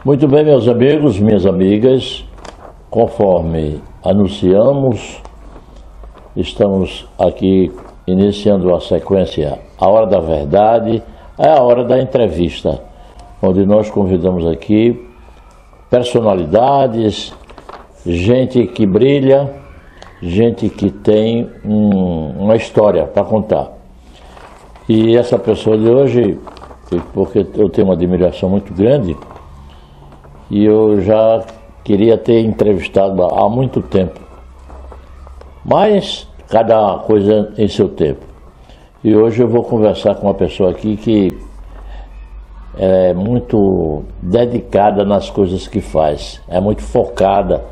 Muito bem, meus amigos, minhas amigas, conforme anunciamos, estamos aqui iniciando a sequência A Hora da Verdade, é a hora da entrevista, onde nós convidamos aqui personalidades, gente que brilha, gente que tem uma história para contar. E essa pessoa de hoje, porque eu tenho uma admiração muito grande, e eu já queria ter entrevistado há muito tempo, mas cada coisa em seu tempo. E hoje eu vou conversar com uma pessoa aqui que é muito dedicada nas coisas que faz, é muito focada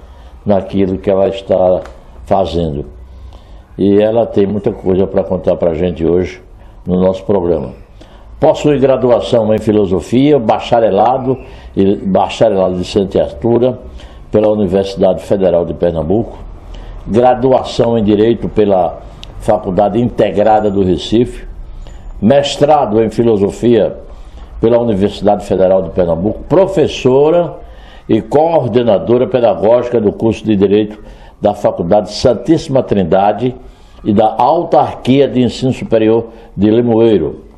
naquilo que ela está fazendo. E ela tem muita coisa para contar para a gente hoje no nosso programa. Possui graduação em Filosofia, bacharelado de licenciatura pela Universidade Federal de Pernambuco, graduação em Direito pela Faculdade Integrada do Recife, mestrado em Filosofia pela Universidade Federal de Pernambuco, professora e coordenadora pedagógica do curso de Direito da Faculdade Santíssima Trindade e da Autarquia de Ensino Superior de Limoeiro.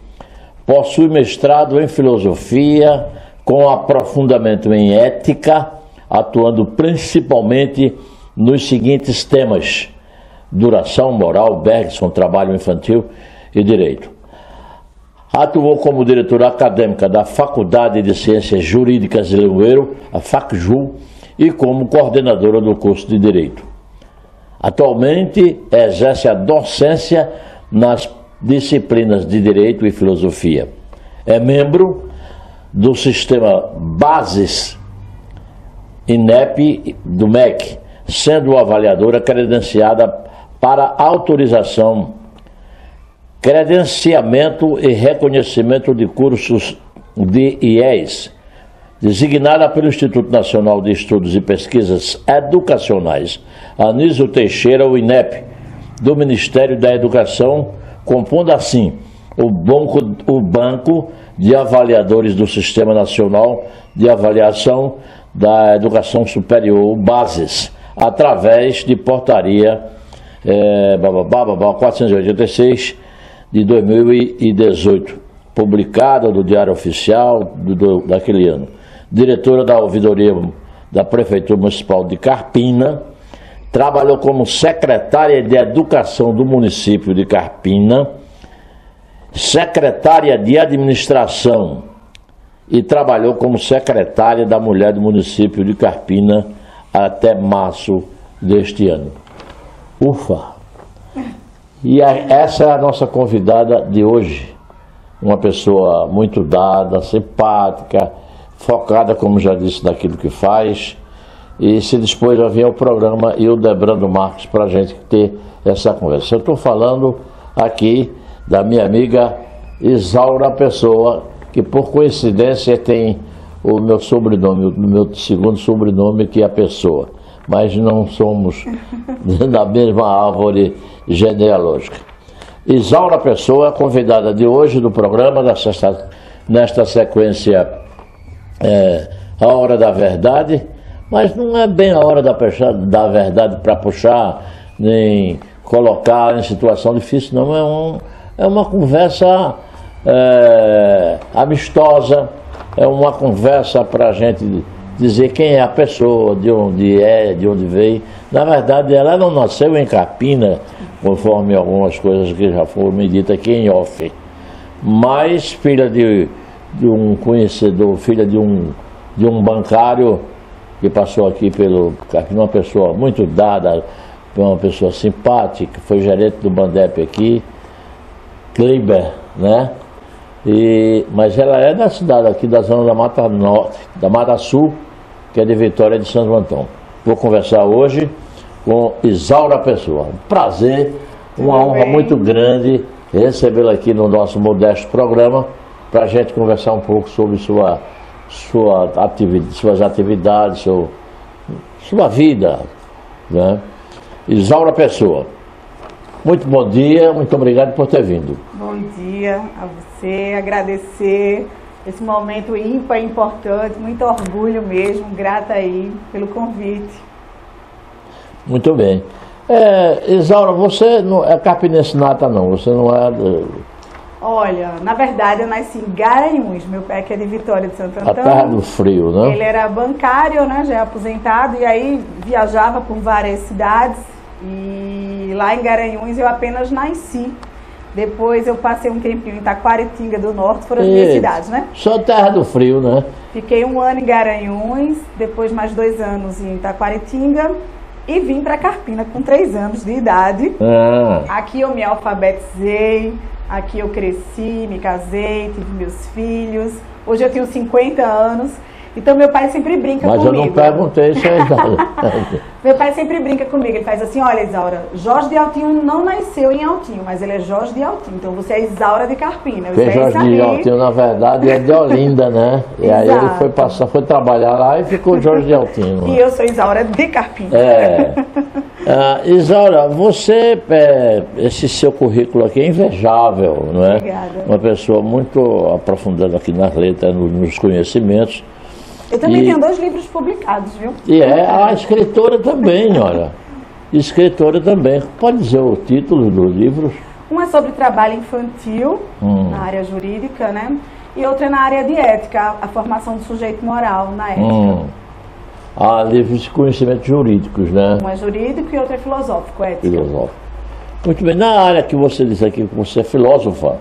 Possui mestrado em Filosofia, com aprofundamento em Ética, atuando principalmente nos seguintes temas: duração moral, Bergson, trabalho infantil e direito. Atuou como diretora acadêmica da Faculdade de Ciências Jurídicas de Limoeiro, a FACJU, e como coordenadora do curso de Direito. Atualmente exerce a docência nas disciplinas de Direito e Filosofia. É membro do sistema Bases INEP do MEC, sendo avaliadora credenciada para autorização, credenciamento e reconhecimento de cursos de IES, designada pelo Instituto Nacional de Estudos e Pesquisas Educacionais Anísio Teixeira, o INEP, do Ministério da Educação, compondo assim o Banco de Avaliadores do Sistema Nacional de Avaliação da Educação Superior, Bases, através de portaria 486 de 2018, publicada no Diário Oficial daquele ano. Diretora da Ouvidoria da Prefeitura Municipal de Carpina, trabalhou como secretária de Educação do município de Carpina, secretária de Administração e trabalhou como secretária da Mulher do município de Carpina até março deste ano. Ufa! E essa é a nossa convidada de hoje, uma pessoa muito dada, simpática, focada, como já disse, naquilo que faz, e se dispôs a vir ao programa e o Debrando Marques para a gente ter essa conversa. Eu estou falando aqui da minha amiga Isaura Pessoa, que por coincidência tem o meu sobrenome, o meu segundo sobrenome, que é a Pessoa, mas não somos da mesma árvore genealógica. Isaura Pessoa, convidada de hoje do programa, nesta sequência A Hora da Verdade, mas não é bem a hora da verdade para puxar, nem colocar em situação difícil, não. É uma conversa amistosa, é uma conversa para a gente dizer quem é a pessoa, de onde veio. Na verdade, ela não nasceu em Carpina, conforme algumas coisas que já foram me ditas aqui em off, mas filha de um conhecedor, filha de um bancário que passou aqui pelo Carpina, uma pessoa muito dada, uma pessoa simpática, foi gerente do Bandep aqui, Kleiber, né? Mas ela é da cidade aqui, da zona da Mata Norte, da Mata Sul, que é de Vitória de Santo Antão. Vou conversar hoje com Isaura Pessoa. Um prazer, uma honra muito grande recebê-la aqui no nosso modesto programa, para a gente conversar um pouco sobre suas atividades, sua vida, né? Isaura Pessoa. Muito bom dia, muito obrigado por ter vindo. Bom dia a você, agradecer esse momento ímpar e importante, muito orgulho mesmo, grata aí pelo convite. Muito bem. Isaura, você não é carpinense nata não, você não é... Olha, na verdade eu nasci em Garanhuns, meu pai que é de Vitória de Santo Antão. A terra do frio, né? Ele era bancário, né, já é aposentado, e aí viajava por várias cidades, e lá em Garanhuns eu apenas nasci. Depois eu passei um tempinho em Taquaritinga do Norte, foram as minhas cidades, né? Só terra do frio, né? Fiquei 1 ano em Garanhuns, depois mais 2 anos em Taquaritinga e vim para Carpina com 3 anos de idade. Aqui eu me alfabetizei, aqui eu cresci, me casei, tive meus filhos. Hoje eu tenho 50 anos. Então meu pai sempre brinca comigo. Mas eu não perguntei isso aí. Meu pai sempre brinca comigo, ele faz assim, olha Isaura, Jorge de Altinho não nasceu em Altinho, mas ele é Jorge de Altinho, então você é Isaura de Carpina. Porque Jorge de Altinho, na verdade, é de Olinda, né? E aí ele foi trabalhar lá e ficou Jorge de Altinho. E eu sou Isaura de Carpina. Isaura, você, esse seu currículo aqui é invejável, não é? Obrigada. Uma pessoa muito aprofundada aqui nas letras, nos conhecimentos. Eu também tenho 2 livros publicados, viu? E a escritora também, olha. Escritora também. Pode dizer o título dos livros? Um é sobre trabalho infantil, na área jurídica, né? E outra é na área de ética, a formação do sujeito moral na ética. Livros de conhecimentos jurídicos, né? Um é jurídico e outro é filosófico, ética. Filosófico. Muito bem. Na área que você disse aqui que você é filósofa,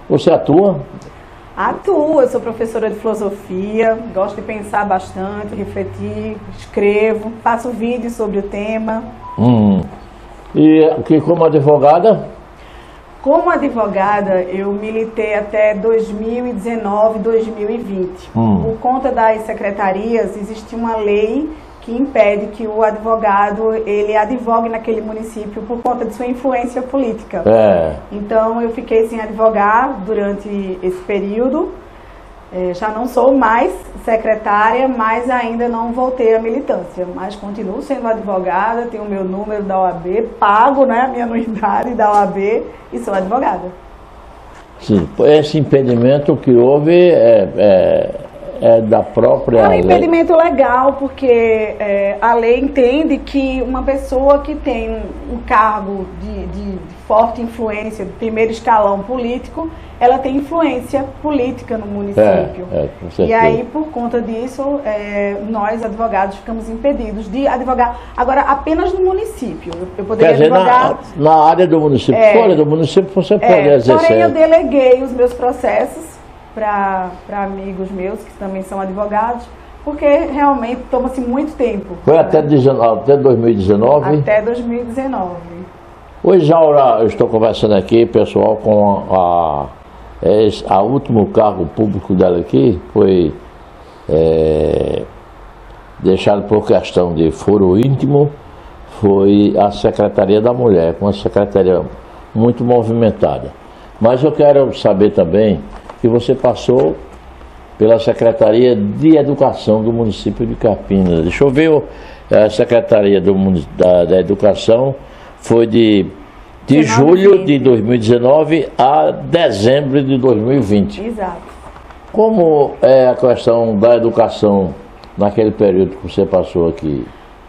você atua? Atuo, eu sou professora de filosofia, gosto de pensar bastante, refletir, escrevo, faço vídeos sobre o tema. E que como advogada? Como advogada, eu militei até 2019, 2020. Por conta das secretarias, existe uma lei que impede que o advogado ele advogue naquele município por conta de sua influência política. Então eu fiquei sem advogar durante esse período. Já não sou mais secretária, mas ainda não voltei à militância. Mas continuo sendo advogada, tenho o meu número da OAB, pago, né, a minha anuidade da OAB e sou advogada. Sim, esse impedimento que houve é da própria lei. É um impedimento legal, porque a lei entende que uma pessoa que tem um cargo de forte influência, de primeiro escalão político, ela tem influência política no município. Com certeza. E aí, por conta disso, nós, advogados, ficamos impedidos de advogar. Agora, apenas no município. Eu poderia advogar... Na área do município. Fora do município, você pode exercer. Porém, eu deleguei os meus processos para amigos meus que também são advogados, porque realmente toma-se muito tempo. Foi até 2019? Até 2019. Oi, Isaura, eu estou conversando aqui, pessoal, com a último cargo público dela aqui, foi deixado por questão de foro íntimo, foi a Secretaria da Mulher, uma secretaria muito movimentada. Mas eu quero saber também que você passou pela Secretaria de Educação do município de Carpina. Deixa eu ver, a Secretaria da Educação foi de julho de 2019 a dezembro de 2020. Exato. Como é a questão da educação naquele período que você passou aqui?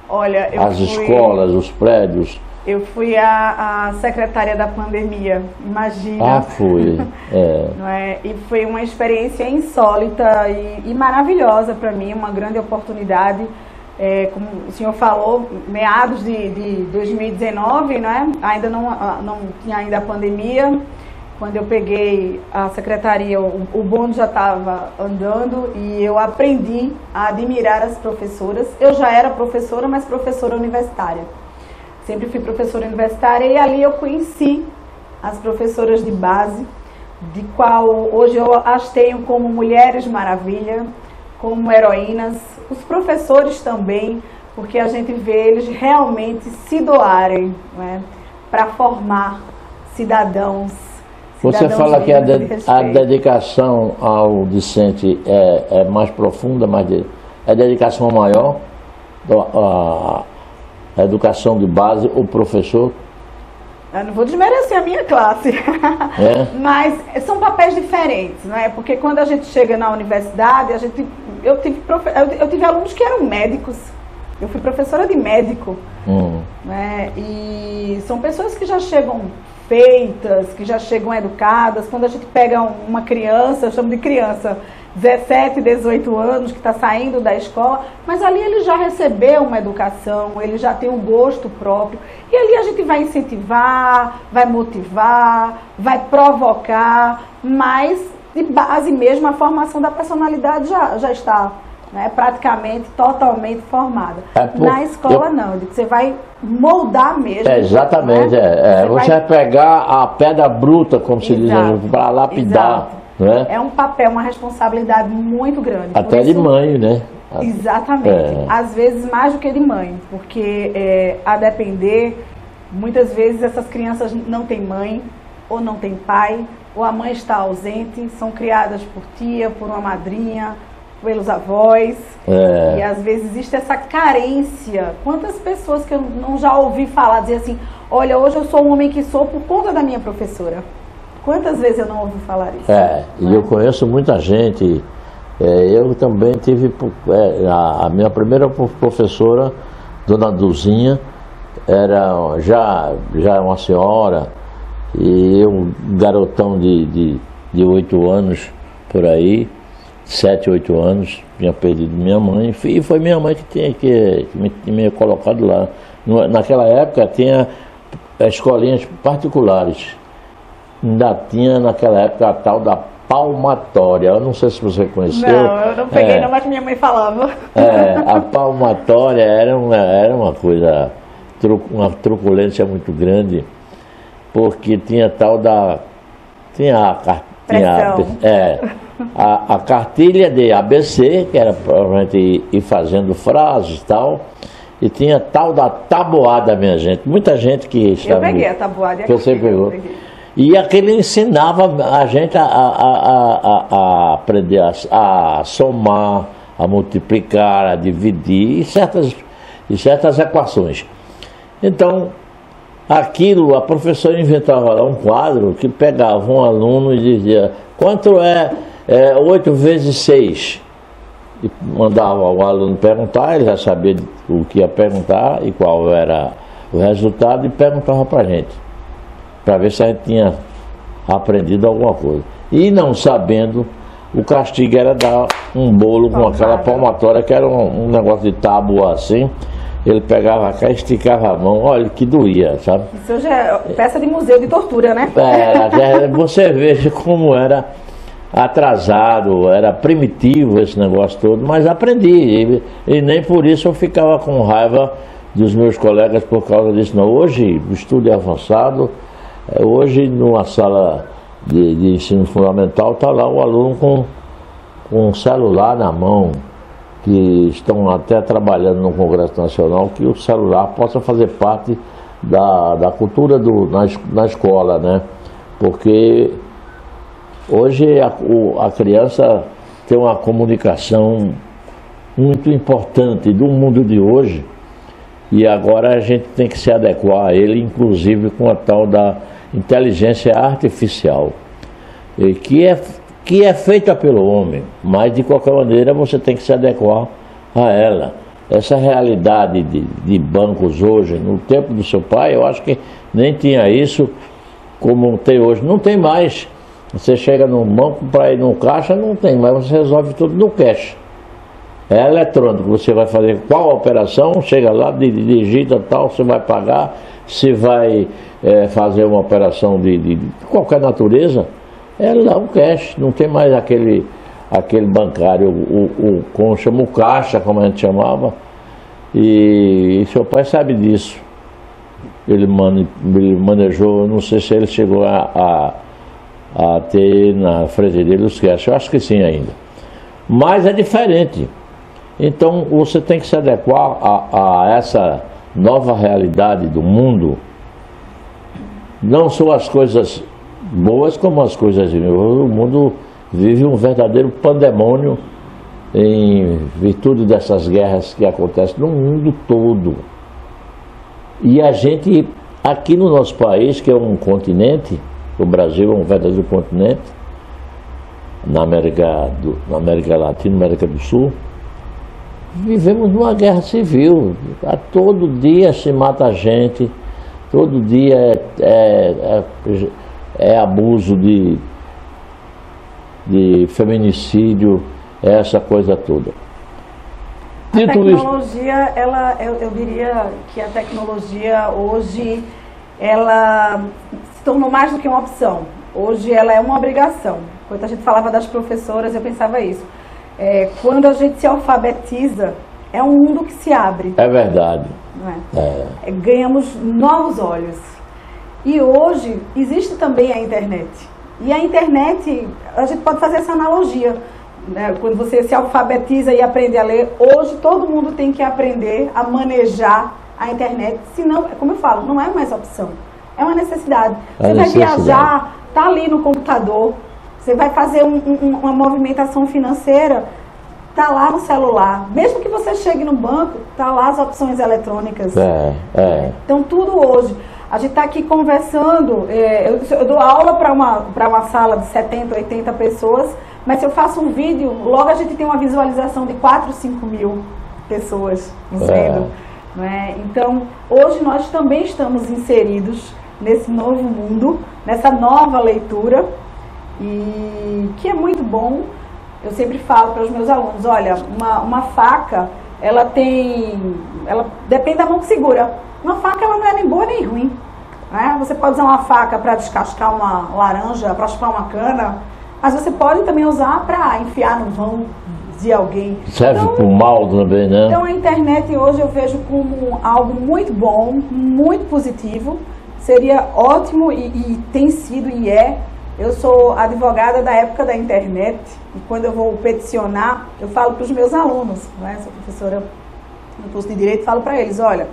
Olha, as escolas, os prédios. Eu fui a secretária da pandemia, imagina. Fui. Não é? E foi uma experiência insólita e maravilhosa para mim, uma grande oportunidade. Como o senhor falou, meados de 2019, né? Ainda não tinha ainda a pandemia. Quando eu peguei a secretaria, o bonde já estava andando e eu aprendi a admirar as professoras. Eu já era professora, mas professora universitária. Sempre fui professora universitária e ali eu conheci as professoras de base, de qual hoje eu as tenho como Mulheres Maravilha, como heroínas, os professores também, porque a gente vê eles realmente se doarem, né, para formar cidadãos. Você fala que a dedicação ao discente é mais profunda, é dedicação maior a educação de base, o professor? Eu não vou desmerecer a minha classe, mas são papéis diferentes, não é? Porque quando a gente chega na universidade, eu tive alunos que eram médicos, eu fui professora de médico, né? E são pessoas que já chegam feitas, que já chegam educadas. Quando a gente pega uma criança, eu chamo de criança, 17, 18 anos, que está saindo da escola, mas ali ele já recebeu uma educação, ele já tem um gosto próprio, e ali a gente vai incentivar, vai motivar, vai provocar, mas de base mesmo a formação da personalidade já está, né, praticamente, totalmente formada. Na escola não, você vai moldar mesmo. Exatamente, né? Você vai pegar a pedra bruta, como se diz, para lapidar. Né? É um papel, uma responsabilidade muito grande. Até de mãe, né? Exatamente. Às vezes mais do que de mãe, porque a depender, muitas vezes essas crianças não têm mãe, ou não têm pai, ou a mãe está ausente, são criadas por tia, por uma madrinha, pelos avós, e às vezes existe essa carência. Quantas pessoas que eu não já ouvi falar, dizer assim, olha, hoje eu sou o homem que sou por conta da minha professora. Quantas vezes eu não ouvi falar isso? E eu conheço muita gente. Eu também tive, a minha primeira professora, Dona Duzinha, era já uma senhora, e eu, um garotão de 8 anos por aí, 7, 8 anos, tinha perdido minha mãe, e foi minha mãe que me colocado lá. Naquela época tinha escolinhas particulares. Ainda tinha naquela época a tal da palmatória. Eu não sei se você conheceu. Não, eu não peguei não, mas minha mãe falava. A palmatória era uma coisa, uma truculência muito grande, porque tinha tal da... a cartilha de ABC, que era para a gente ir fazendo frases e tal, e tinha tal da tabuada, minha gente. Muita gente que estava... Eu peguei a tabuada. Que você pegou. E aquele ensinava a gente a aprender a somar, a multiplicar, a dividir, e certas equações. Então, aquilo, a professora inventava lá um quadro que pegava um aluno e dizia, quanto é 8 vezes 6? E mandava o aluno perguntar, ele já sabia o que ia perguntar e qual era o resultado, e perguntava para a gente, para ver se a gente tinha aprendido alguma coisa. E não sabendo, o castigo era dar um bolo com aquela palmatória, que era um negócio de tábua assim. Ele pegava cá, esticava a mão, olha que doía, sabe? Isso já é peça de museu de tortura, né? Você veja como era atrasado, era primitivo esse negócio todo, mas aprendi. E nem por isso eu ficava com raiva dos meus colegas por causa disso, não. Hoje o estudo é avançado. Hoje, numa sala de ensino fundamental, está lá o aluno com um celular na mão, que estão até trabalhando no Congresso Nacional, que o celular possa fazer parte da cultura na escola, né? Porque hoje a criança tem uma comunicação muito importante do mundo de hoje, e agora a gente tem que se adequar a ele, inclusive com a tal da inteligência artificial, que é feita pelo homem, mas de qualquer maneira você tem que se adequar a ela. Essa realidade de bancos hoje, no tempo do seu pai, eu acho que nem tinha isso como tem hoje. Não tem mais. Você chega no banco para ir no caixa, não tem mais, você resolve tudo no cash. É eletrônico, você vai fazer qual operação, chega lá, digita tal, você vai pagar, se vai fazer uma operação de qualquer natureza, é lá o cash, não tem mais aquele bancário, como chama, o caixa, como a gente chamava, e seu pai sabe disso. Ele manejou, não sei se ele chegou a ter na frente dele os cash, eu acho que sim ainda. Mas é diferente. Então você tem que se adequar a essa nova realidade do mundo. Não são as coisas boas como as coisas ruins. O mundo vive um verdadeiro pandemônio em virtude dessas guerras que acontecem no mundo todo. E a gente, aqui no nosso país, que é um continente, o Brasil é um verdadeiro continente, na América Latina, América do Sul, vivemos numa guerra civil. Todo dia se mata gente, todo dia é abuso de feminicídio, essa coisa toda. A tecnologia, eu diria que a tecnologia hoje, ela se tornou mais do que uma opção. Hoje ela é uma obrigação. Quando a gente falava das professoras, eu pensava isso. Quando a gente se alfabetiza, é um mundo que se abre. É verdade. Não é? Ganhamos novos olhos. E hoje existe também a internet. E a internet, a gente pode fazer essa analogia. Quando você se alfabetiza e aprende a ler, hoje todo mundo tem que aprender a manejar a internet, senão, como eu falo, não é mais opção, é uma necessidade. Você vai viajar, tá ali no computador, você vai fazer uma movimentação financeira, tá lá no celular. Mesmo que você chegue no banco, tá lá as opções eletrônicas. Então tudo hoje. A gente está aqui conversando, eu dou aula para uma sala de 70, 80 pessoas, mas se eu faço um vídeo, logo a gente tem uma visualização de 4, 5 mil pessoas nos vendo. Não é? Então, hoje nós também estamos inseridos nesse novo mundo, nessa nova leitura, e que é muito bom. Eu sempre falo para os meus alunos, olha, uma faca, ela depende da mão que segura. Uma faca, ela não é nem boa nem ruim. Né? Você pode usar uma faca para descascar uma laranja, para chupar uma cana, mas você pode também usar para enfiar no vão de alguém. Serve para o mal também, né? Então a internet hoje eu vejo como algo muito bom, muito positivo. Seria ótimo e tem sido e é. Eu sou advogada da época da internet e quando eu vou peticionar, eu falo para os meus alunos, né? Sou professora no curso de Direito, falo para eles, olha,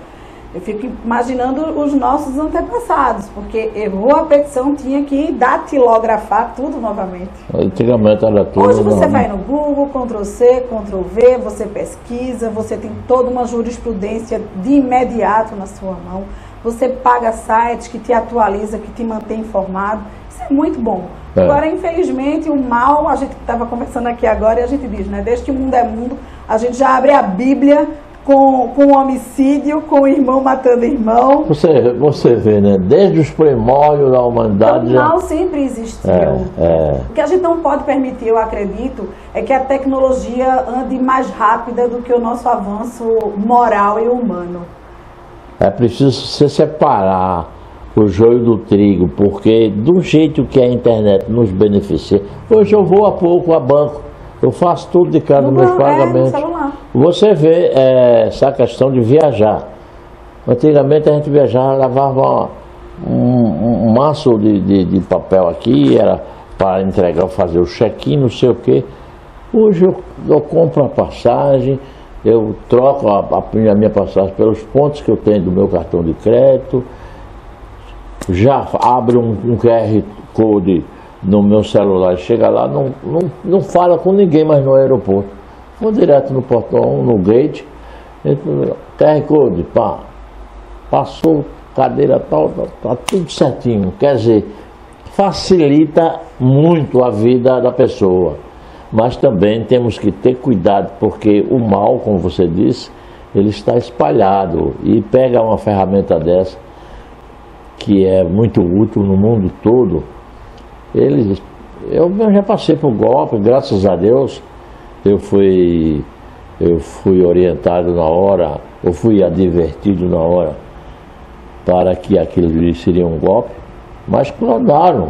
eu fico imaginando os nossos antepassados, porque errou a petição, tinha que datilografar tudo novamente. Antigamente era tudo. Hoje você vai no Google, Ctrl+C, Ctrl+V, você pesquisa, você tem toda uma jurisprudência de imediato na sua mão, você paga sites que te atualiza, que te mantém informado, isso é muito bom. Agora, infelizmente, o mal, a gente estava conversando aqui agora e a gente diz, né, desde que o mundo é mundo, a gente já abre a Bíblia com homicídio, com o irmão matando irmão. Você vê, né? Desde os primórdios da humanidade. O mal sempre existiu. O que a gente não pode permitir, eu acredito, é que a tecnologia ande mais rápida do que o nosso avanço moral e humano. É preciso se separar o joio do trigo, porque do jeito que a internet nos beneficia. Hoje eu vou a pouco a banco. Eu faço tudo de casa, meus pagamentos. Você vê essa questão de viajar. Antigamente a gente viajava, levava um maço de papel aqui, era para entregar, fazer o check-in, não sei o quê. Hoje eu compro a passagem, eu troco a minha passagem pelos pontos que eu tenho do meu cartão de crédito, já abro um QR Code no meu celular, chega lá, não fala com ninguém mais no aeroporto. Vou direto no portão, no gate, QR Code, pá, passou, cadeira tal, tá tudo certinho. Quer dizer, facilita muito a vida da pessoa. Mas também temos que ter cuidado, porque o mal, como você disse, ele está espalhado. E pega uma ferramenta dessa, que é muito útil no mundo todo. Eu já passei por golpe, graças a Deus, eu fui orientado na hora, eu fui advertido na hora para que aquilo seria um golpe, mas clonaram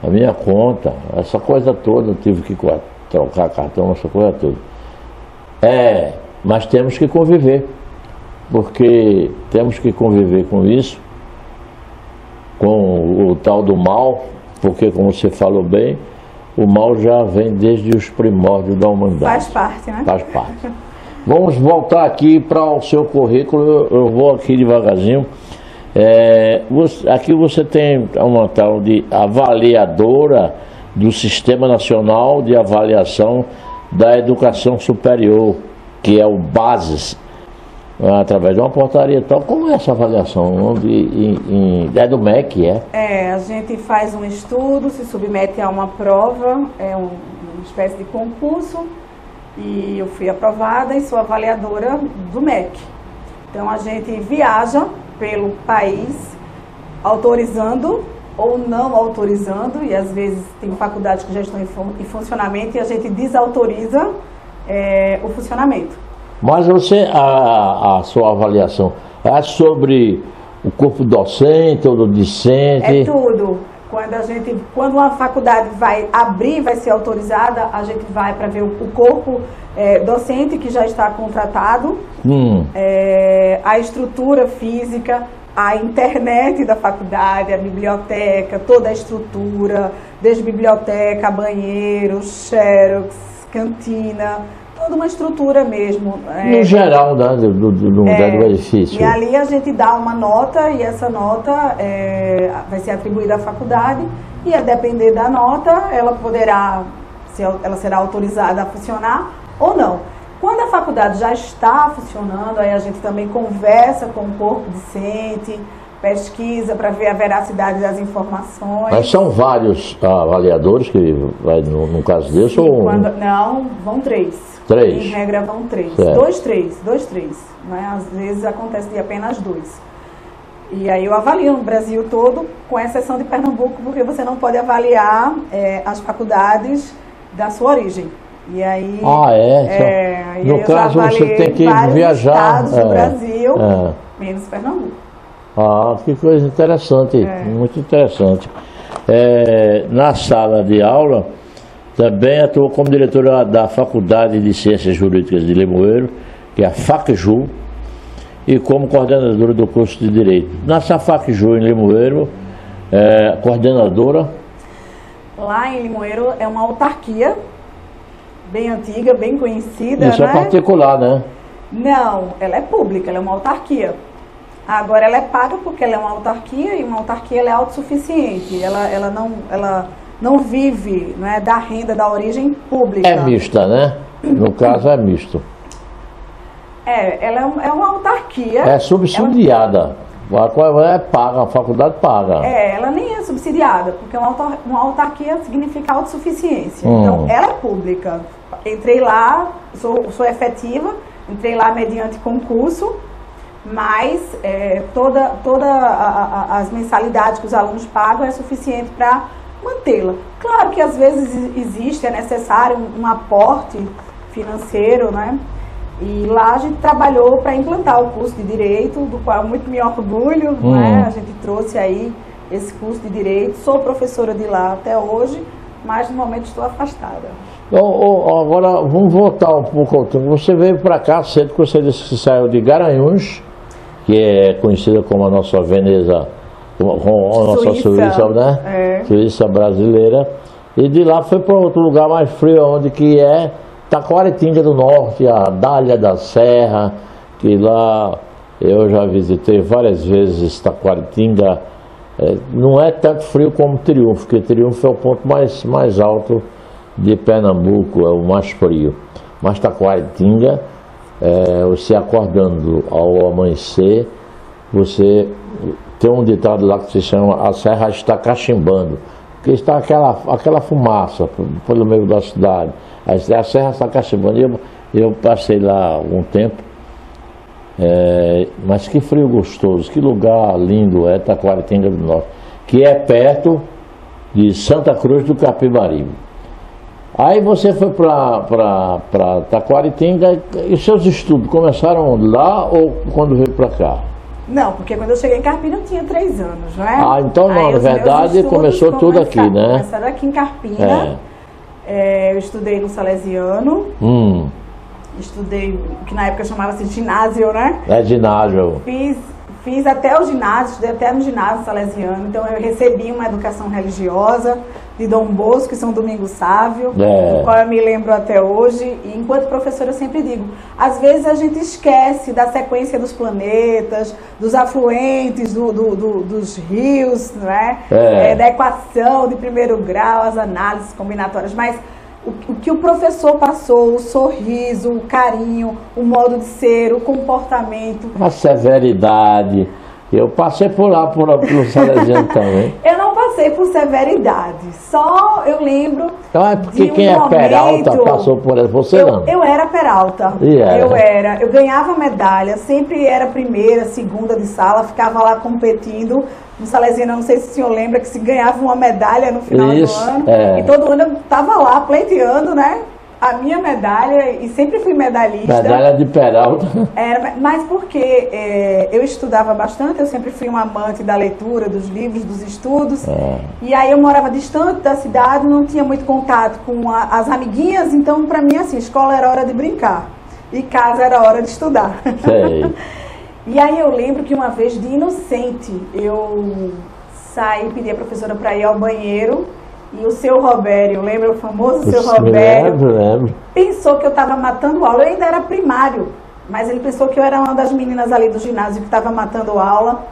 a minha conta, essa coisa toda, eu tive que trocar cartão, essa coisa toda. Mas temos que conviver, porque temos que conviver com isso, com o tal do mal, porque, como você falou bem, o mal já vem desde os primórdios da humanidade. Faz parte, né? Faz parte. Vamos voltar aqui para o seu currículo, eu vou aqui devagarzinho. Aqui você tem uma tal de avaliadora do Sistema Nacional de Avaliação da Educação Superior, que é o BASES. através de uma portaria e tal. Como é essa avaliação? É do MEC, é? É, a gente faz um estudo, se submete a uma prova, uma espécie de concurso, e eu fui aprovada e sou avaliadora do MEC. Então a gente viaja pelo país autorizando ou não autorizando, e às vezes tem faculdades que já estão em funcionamento e a gente desautoriza o funcionamento. Mas a sua avaliação é sobre o corpo docente ou do discente? É tudo. Quando uma faculdade vai abrir, vai ser autorizada, a gente vai para ver o corpo docente que já está contratado, a estrutura física, a internet da faculdade, a biblioteca, toda a estrutura, desde biblioteca, banheiro, xerox, cantina, toda uma estrutura mesmo. No geral, né, do edifício. E ali a gente dá uma nota e essa nota vai ser atribuída à faculdade e a depender da nota ela será autorizada a funcionar ou não. Quando a faculdade já está funcionando, aí a gente também conversa com o corpo discente, pesquisa para ver a veracidade das informações. Mas são vários avaliadores que vai no caso desse? Sim, ou... Não, vão 3. 3? Em regra vão 3. Certo. 2, 3. Né? Às vezes acontece de apenas 2. E aí eu avalio no Brasil todo, com exceção de Pernambuco, porque você não pode avaliar as faculdades da sua origem. E aí, no caso você tem que viajar estados do Brasil, menos Pernambuco. Que coisa interessante, muito interessante. Na sala de aula, também atuou como diretora da Faculdade de Ciências Jurídicas de Limoeiro, que é a FACJU, e como coordenadora do curso de Direito. Nessa FACJU em Limoeiro, coordenadora? Lá em Limoeiro é uma autarquia, bem antiga, bem conhecida. Isso, né? É particular, né? Não, ela é pública, ela é uma autarquia. Agora ela é paga porque ela é uma autarquia e uma autarquia ela é autossuficiente. Ela não vive, né, da renda da origem pública. É mista, né? No caso é misto. Ela é uma autarquia. É subsidiada. Paga, a faculdade paga. Ela nem é subsidiada, porque uma autarquia significa autossuficiência. Então, ela é pública. Entrei lá, sou efetiva, entrei lá mediante concurso, mas todas as mensalidades que os alunos pagam é suficiente para mantê-la. Claro que às vezes é necessário um aporte financeiro, né? E lá a gente trabalhou para implantar o curso de Direito, do qual muito me orgulho, né? A gente trouxe aí esse curso de Direito, sou professora de lá até hoje, mas no momento estou afastada. Agora vamos voltar um pouco ao tempo. Você veio para cá cedo, que você disse que saiu de Garanhuns, que é conhecida como a nossa Veneza, como a nossa Suíça, né? Suíça brasileira, e de lá foi para outro lugar mais frio, onde que é Taquaritinga do Norte, a Dália da Serra, que lá eu já visitei várias vezes Taquaritinga. Não é tanto frio como Triunfo, porque Triunfo é o ponto mais alto de Pernambuco, é o mais frio. Mas Taquaritinga, você acordando ao amanhecer, você tem um ditado lá que se chama "a serra está cachimbando", porque está aquela fumaça pelo meio da cidade. A serra está cachimbando. Eu passei lá algum tempo, mas que frio gostoso, que lugar lindo é Taquaritinga do Norte, que é perto de Santa Cruz do Capibaribe. Aí você foi para Taquaritinga e seus estudos começaram lá ou quando veio para cá? Não, porque quando eu cheguei em Carpina eu tinha 3 anos, não é? Então não, na verdade começou tudo aqui, né? Começaram aqui em Carpina. Eu estudei no Salesiano, estudei, que na época chamava-se ginásio, né? Ginásio. Fiz até o ginásio, estudei até no ginásio salesiano, então eu recebi uma educação religiosa de Dom Bosco e São Domingos Sávio, do qual eu me lembro até hoje, e enquanto professora eu sempre digo, às vezes a gente esquece da sequência dos planetas, dos afluentes dos rios, não é? Da equação de primeiro grau, as análises combinatórias, mas o que o professor passou, o sorriso, o carinho, o modo de ser, o comportamento. A severidade. Eu passei por lá, pelo Salesiano também. Eu não passei por severidade, só eu lembro. Então é porque de um quem é momento, Peralta passou por ela, você não. Eu era Peralta. Eu ganhava medalha, sempre era primeira, segunda de sala, ficava lá competindo. No Salesiano, não sei se o senhor lembra que se ganhava uma medalha no final do ano. E todo ano eu estava lá pleiteando, né? A minha medalha, e sempre fui medalhista. Medalha de Peralta. Mas porque eu estudava bastante, eu sempre fui uma amante da leitura, dos livros, dos estudos. E aí eu morava distante da cidade, não tinha muito contato com as amiguinhas, então para mim assim, escola era hora de brincar e casa era hora de estudar. Sei. E aí eu lembro que uma vez de inocente, eu saí, pedi a professora para ir ao banheiro. E o seu Robério, lembra o famoso seu Robério? Lembro. Pensou que eu estava matando aula. Eu ainda era primário, mas ele pensou que eu era uma das meninas ali do ginásio que estava matando aula.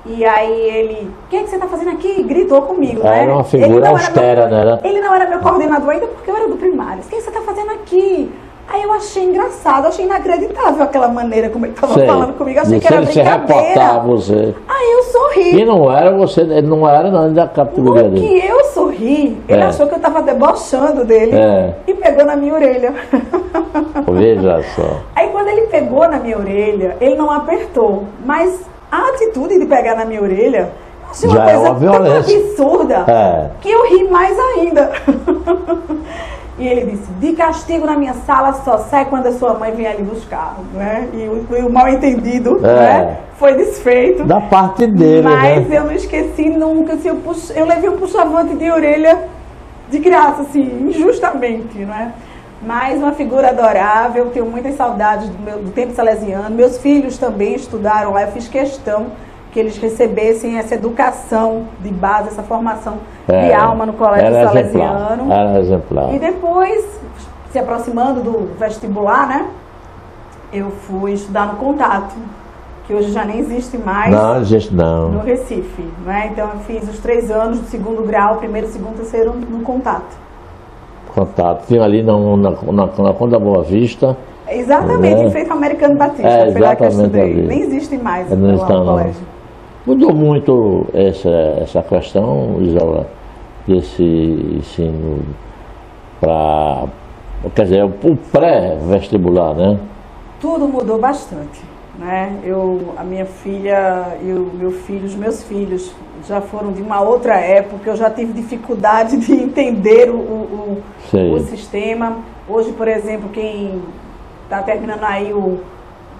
E aí ele, o que é que você está fazendo aqui? Gritou comigo, né? Era uma figura austera, né? Ele não era meu coordenador ainda porque eu era do primário. O que você está fazendo aqui? Aí eu achei engraçado, achei inacreditável aquela maneira como ele estava falando comigo. Achei que era brincadeira. Você reportar você. Aí eu sorri. E não era você, ele não era não da categoria dele. Que eu sorri, ele achou que eu estava debochando dele e pegou na minha orelha. Veja só. Aí quando ele pegou na minha orelha, ele não apertou, mas a atitude de pegar na minha orelha, eu achei uma coisa tão absurda que eu ri mais ainda. E ele disse, de castigo na minha sala só sai quando a sua mãe vem ali buscar, né? E o mal entendido né? Foi desfeito. Da parte dele, mas eu não esqueci nunca, assim, eu levei um puxavante de orelha de graça, assim, injustamente, não é? Mas uma figura adorável, tenho muitas saudades do tempo salesiano. Meus filhos também estudaram lá, eu fiz questão que eles recebessem essa educação de base, essa formação de alma no colégio salesiano. Era exemplar. E depois, se aproximando do vestibular, né? Eu fui estudar no Contato, que hoje já nem existe mais. Não existe não. No Recife, né? Então eu fiz os 3 anos do 2º grau, primeiro, segundo, terceiro no Contato. Contato. Tinha ali na Conda Boa Vista. Exatamente, em frente ao Americano Batista. Foi lá que eu estudei. Nem existe mais o colégio. Mudou muito essa questão, Isaura, desse ensino para, quer dizer, o pré-vestibular, né? Tudo mudou bastante, né? A minha filha e os meus filhos já foram de uma outra época, eu já tive dificuldade de entender o sistema. Hoje, por exemplo, quem está terminando aí o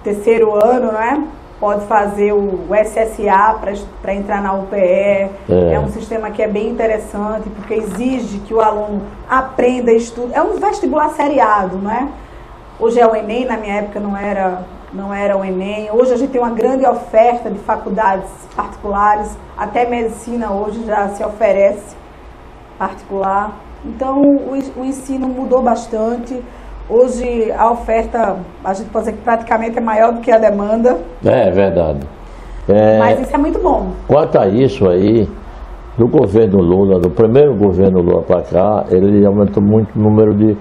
3º ano, né? Pode fazer o SSA para entrar na UPE. É um sistema que é bem interessante, porque exige que o aluno aprenda, estude. É um vestibular seriado, né? Hoje é o Enem, na minha época não era o Enem. Hoje a gente tem uma grande oferta de faculdades particulares, até medicina hoje já se oferece particular. Então o ensino mudou bastante. Hoje a oferta, a gente pode dizer que praticamente é maior do que a demanda. É verdade. Mas isso é muito bom. Quanto a isso aí, do governo Lula, do primeiro governo Lula para cá, ele aumentou muito o número de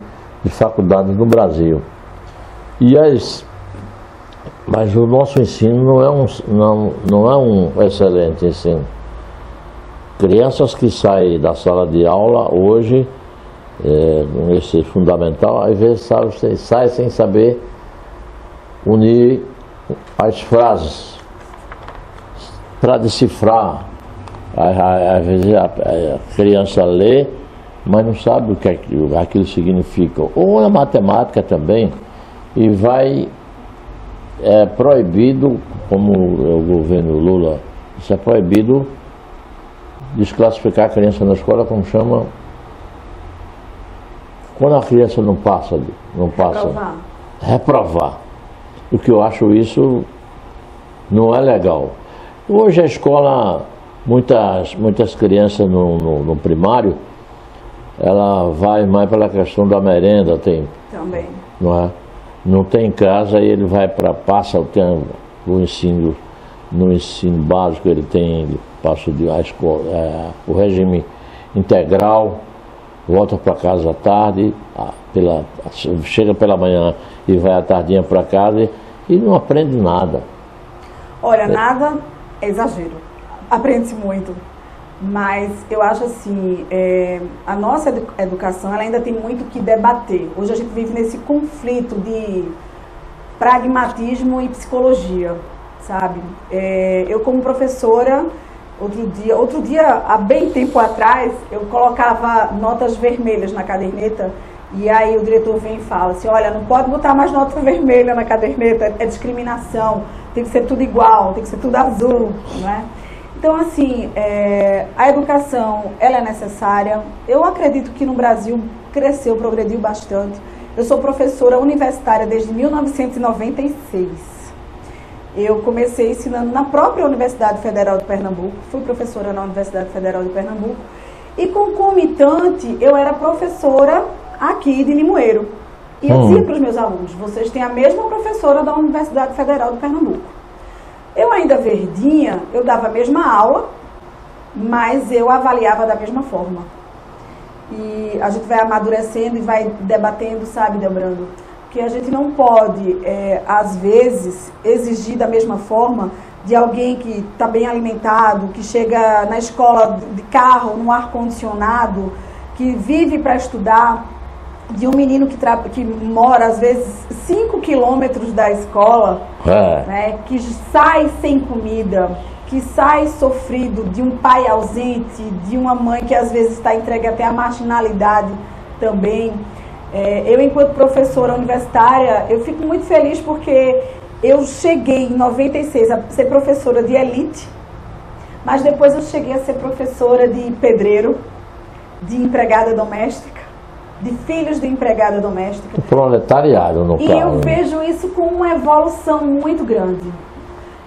faculdades no Brasil. Mas o nosso ensino não é um excelente ensino. Crianças que saem da sala de aula hoje, nesse fundamental, às vezes sai sem saber unir as frases para decifrar. Às vezes a criança lê, mas não sabe o que aquilo significa. Ou na matemática também, e vai proibido, como o governo Lula, isso é proibido desclassificar a criança na escola, como chama, quando a criança não passa, reprovar. O que eu acho isso não é legal. Hoje a escola, muitas crianças no primário, ela vai mais pela questão da merenda, também. Não é? Não tem em casa e ele vai passa o tempo, o ensino, no ensino básico ele passa o regime integral, volta para casa à tarde, chega pela manhã e vai à tardinha para casa e não aprende nada. Olha, nada é exagero, aprende-se muito, mas eu acho assim, a nossa educação ela ainda tem muito que debater. Hoje a gente vive nesse conflito de pragmatismo e psicologia, sabe? Eu como professora, outro dia, há bem tempo atrás, eu colocava notas vermelhas na caderneta e aí o diretor vem e fala assim, olha, não pode botar mais nota vermelha na caderneta, é discriminação, tem que ser tudo igual, tem que ser tudo azul, não é? Então, assim, a educação, ela é necessária. Eu acredito que no Brasil cresceu, progrediu bastante. Eu sou professora universitária desde 1996. Eu comecei ensinando na própria Universidade Federal de Pernambuco, fui professora na Universidade Federal de Pernambuco e concomitante eu era professora aqui de Limoeiro. E eu dizia para os meus alunos, vocês têm a mesma professora da Universidade Federal de Pernambuco. Eu ainda verdinha, eu dava a mesma aula, mas eu avaliava da mesma forma. E a gente vai amadurecendo e vai debatendo, sabe, Delbrando? Que a gente não pode, às vezes, exigir da mesma forma de alguém que está bem alimentado, que chega na escola de carro, no ar-condicionado, que vive para estudar, de um menino que mora, às vezes, 5 quilômetros da escola, né, que sai sem comida, que sai sofrido, de um pai ausente, de uma mãe que às vezes está entregue até à marginalidade também. Eu, enquanto professora universitária, eu fico muito feliz porque eu cheguei em 96 a ser professora de elite, mas depois eu cheguei a ser professora de pedreiro, de empregada doméstica, de filhos de empregada doméstica. O proletariado, no caso. E eu vejo isso com uma evolução muito grande.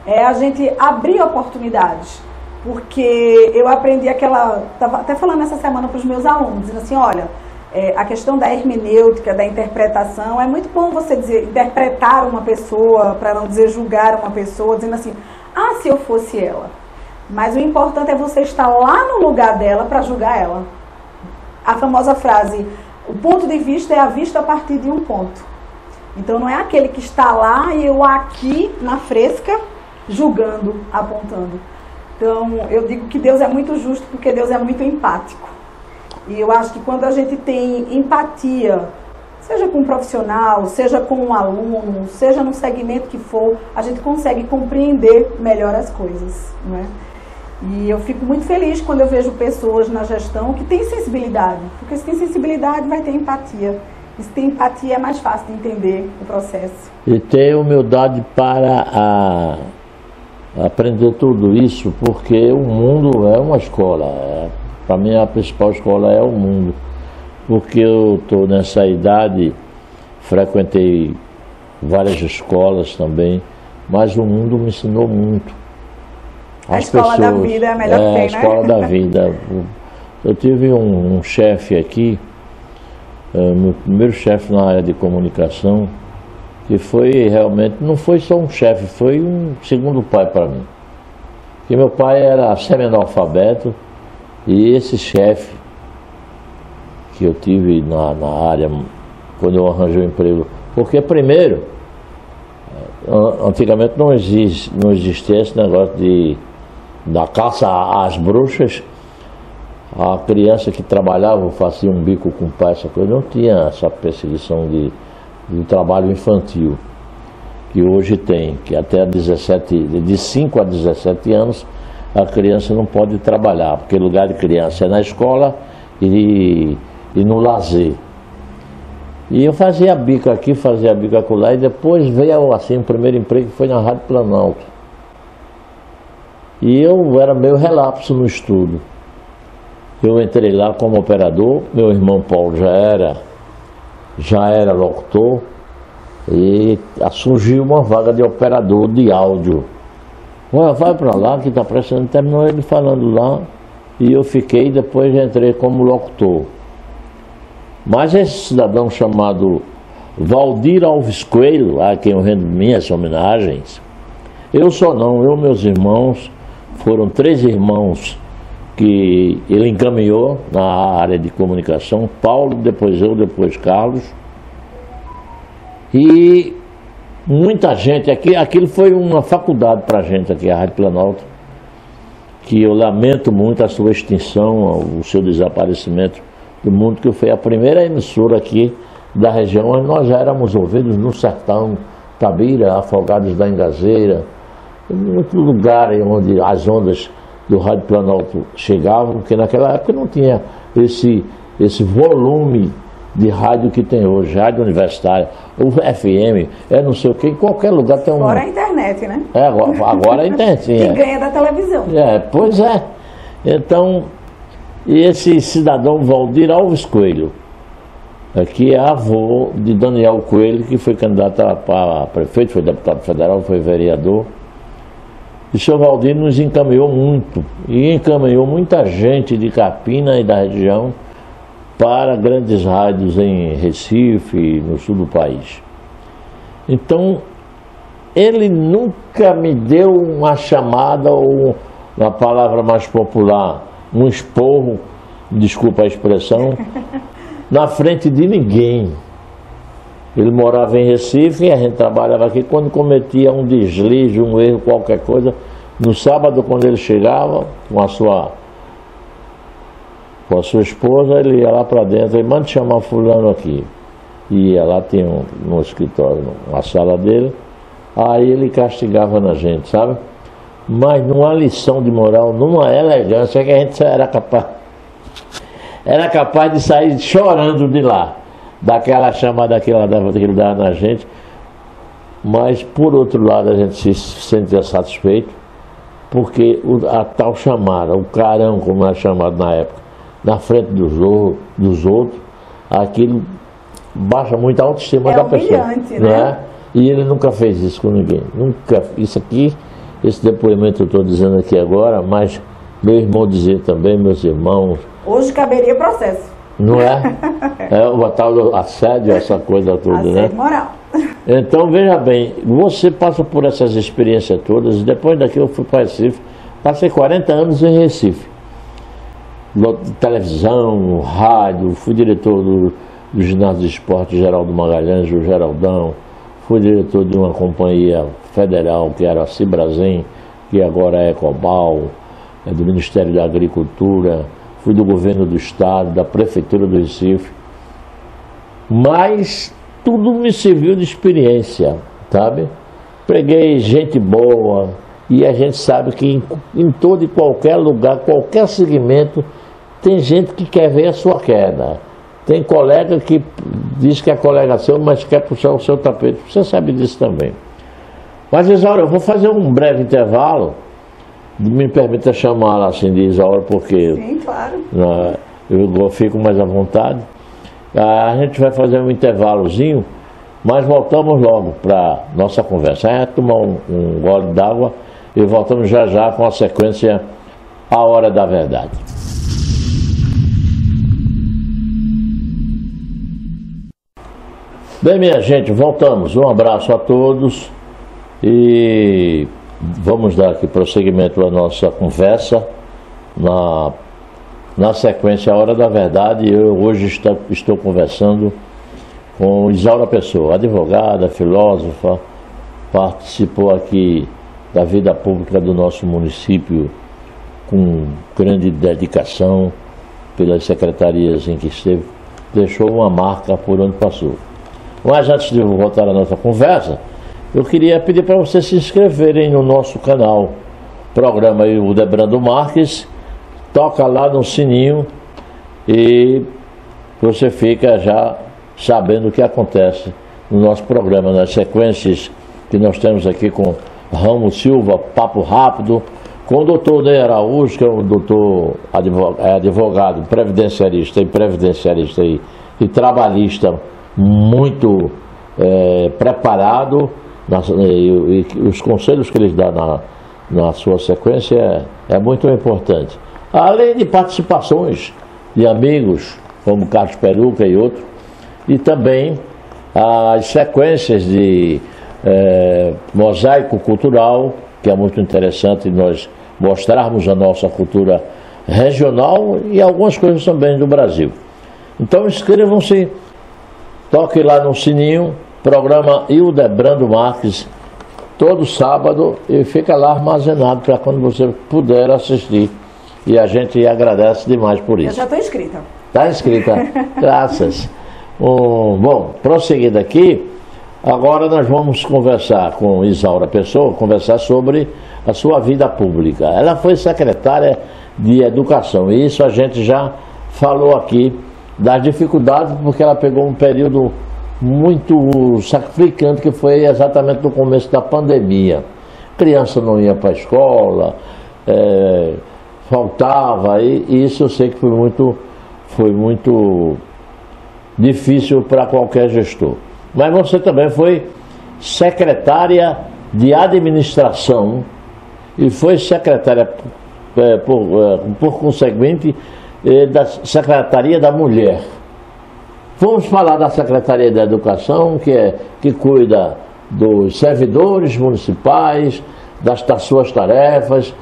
A gente abrir oportunidades, porque eu aprendi estava até falando essa semana para os meus alunos, dizendo assim, olha, a questão da hermenêutica, da interpretação, é muito bom você interpretar uma pessoa, para não dizer julgar uma pessoa, dizendo assim, se eu fosse ela. Mas o importante é você estar lá no lugar dela para julgar ela. A famosa frase, o ponto de vista é a vista a partir de um ponto. Então não é aquele que está lá e eu aqui na fresca, julgando, apontando. Então eu digo que Deus é muito justo porque Deus é muito empático. E eu acho que quando a gente tem empatia, seja com um profissional, seja com um aluno, seja no segmento que for, a gente consegue compreender melhor as coisas, não é? E eu fico muito feliz quando eu vejo pessoas na gestão que têm sensibilidade, porque se tem sensibilidade vai ter empatia. E se tem empatia é mais fácil de entender o processo. E ter humildade para aprender tudo isso, porque o mundo é uma escola. Para mim a principal escola é o mundo. Porque eu estou nessa idade, frequentei várias escolas também, mas o mundo me ensinou muito. A escola da vida é a melhor que tem, né? A escola da vida. Eu tive um chefe aqui, meu primeiro chefe na área de comunicação, que foi realmente, não foi só um chefe, foi um segundo pai para mim. Porque meu pai era semi-analfabeto e esse chefe que eu tive na área, quando eu arranjei um emprego, porque primeiro, antigamente não existia esse negócio da caça às bruxas. A criança que trabalhava, fazia um bico com o pai, essa coisa, não tinha essa perseguição de trabalho infantil, que hoje tem, que até de 5 a 17 anos, a criança não pode trabalhar, porque o lugar de criança é na escola e no lazer. E eu fazia bico aqui, fazia bico acolá, e depois veio assim, o primeiro emprego que foi na Rádio Planalto. E eu era meio relapso no estudo. Eu entrei lá como operador, meu irmão Paulo já era locutor, e surgiu uma vaga de operador de áudio. Vai para lá que está precisando, terminou ele falando lá, e eu fiquei, depois entrei como locutor. Mas esse cidadão chamado Valdir Alves Coelho, a quem eu rendo minhas homenagens, eu meus irmãos, foram 3 irmãos que ele encaminhou na área de comunicação, Paulo, depois eu, depois Carlos. E muita gente, aquilo foi uma faculdade para a gente aqui, a Rádio Planalto, que eu lamento muito a sua extinção, o seu desaparecimento do mundo, que foi a primeira emissora aqui da região, onde nós já éramos ouvidos no Sertão, Tabira, Afogados da Engazeira, em muito lugar onde as ondas do Rádio Planalto chegavam, porque naquela época não tinha esse volume de rádio que tem hoje, rádio universitária, o FM, não sei o que, em qualquer lugar tem um... Fora a internet, né? Agora a internet, sim. Que ganha da televisão. Pois é. Então, esse cidadão Valdir Alves Coelho, que é avô de Daniel Coelho, que foi candidato a prefeito, foi deputado federal, foi vereador. E o senhor Valdir nos encaminhou muito, e encaminhou muita gente de Carpina e da região para grandes rádios em Recife, no sul do país. Então, ele nunca me deu uma chamada ou, uma palavra mais popular, um esporro, desculpa a expressão, na frente de ninguém. Ele morava em Recife e a gente trabalhava aqui. Quando cometia um deslize, um erro, qualquer coisa, no sábado, quando ele chegava com a sua esposa, ele ia lá para dentro e manda chamar fulano aqui. E ia lá, tinha no escritório, uma sala dele, aí ele castigava na gente, sabe? Mas numa lição de moral, numa elegância que a gente era capaz de sair chorando de lá, daquela chamada que ele dava na gente. Mas por outro lado a gente se sentia satisfeito, porque a tal chamada, o carão, como era chamado na época, na frente dos outros, aquilo baixa muito a autoestima da pessoa. Né? E ele nunca fez isso com ninguém. Nunca. Isso aqui, esse depoimento eu estou dizendo aqui agora, mas meu irmão dizia também, meus irmãos. Hoje caberia processo. Não é? O tal do assédio, essa coisa toda, assédio, né? Moral. Então, veja bem, você passa por essas experiências todas, e depois daqui eu fui para Recife, passei 40 anos em Recife. Televisão, rádio, fui diretor do ginásio de esporte Geraldo Magalhães, o Geraldão, fui diretor de uma companhia federal que era a Cibrazen, que agora é Ecobal, do Ministério da Agricultura, fui do governo do estado, da prefeitura do Recife, mas tudo me serviu de experiência, sabe? Preguei gente boa, e a gente sabe que em todo e qualquer lugar, qualquer segmento, tem gente que quer ver a sua queda. Tem colega que diz que é colega seu, mas quer puxar o seu tapete. Você sabe disso também. Mas, Isaura, eu vou fazer um breve intervalo. Me permita chamá-la assim de Isaura, porque sim, claro. Eu fico mais à vontade. A gente vai fazer um intervalozinho, mas voltamos logo para nossa conversa. A gente vai tomar um gole d'água e voltamos já já com a sequência A Hora da Verdade. Bem, minha gente, voltamos. Um abraço a todos e vamos dar aqui prosseguimento à nossa conversa na sequência A Hora da Verdade. Eu hoje estou conversando com Isaura Pessoa, advogada, filósofa, participou aqui da vida pública do nosso município com grande dedicação pelas secretarias em que esteve, deixou uma marca por onde passou. Mas antes de voltar à nossa conversa, eu queria pedir para vocês se inscreverem no nosso canal, programa aí o Debrando Marques, toca lá no sininho e você fica já sabendo o que acontece no nosso programa, nas sequências que nós temos aqui com Ramos Silva, Papo Rápido, com o doutor Ney Araújo, que é um doutor advogado, previdenciarista e trabalhista muito preparado, e os conselhos que eles dão na sua sequência é muito importante. Além de participações de amigos, como Carlos Peruca e outros, e também as sequências de mosaico cultural, que é muito interessante nós mostrarmos a nossa cultura regional e algumas coisas também do Brasil. Então inscrevam-se, toque lá no sininho, programa Hildebrando Marques, todo sábado, e fica lá armazenado para quando você puder assistir. E a gente agradece demais por isso. Eu já estou inscrita. Está inscrita? Graças. Bom, prosseguindo aqui, agora nós vamos conversar com Isaura Pessoa, conversar sobre a sua vida pública. Ela foi secretária de Educação, e isso a gente já falou aqui das dificuldades, porque ela pegou um período muito sacrificante, que foi exatamente no começo da pandemia. Criança não ia para a escola, faltava, e isso eu sei que foi muito difícil para qualquer gestor. Mas você também foi secretária de Administração e foi secretária, por conseguinte, da Secretaria da Mulher. Vamos falar da Secretaria da Educação, que cuida dos servidores municipais, das suas tarefas,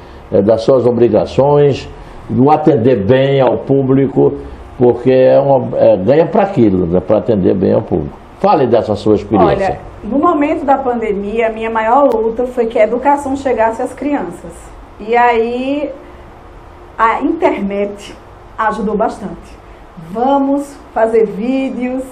das suas obrigações, do atender bem ao público, porque ganha para aquilo, né, para atender bem ao público. Fale dessa sua experiência. Olha, no momento da pandemia, a minha maior luta foi que a educação chegasse às crianças. E aí, a internet ajudou bastante. Vamos fazer vídeos,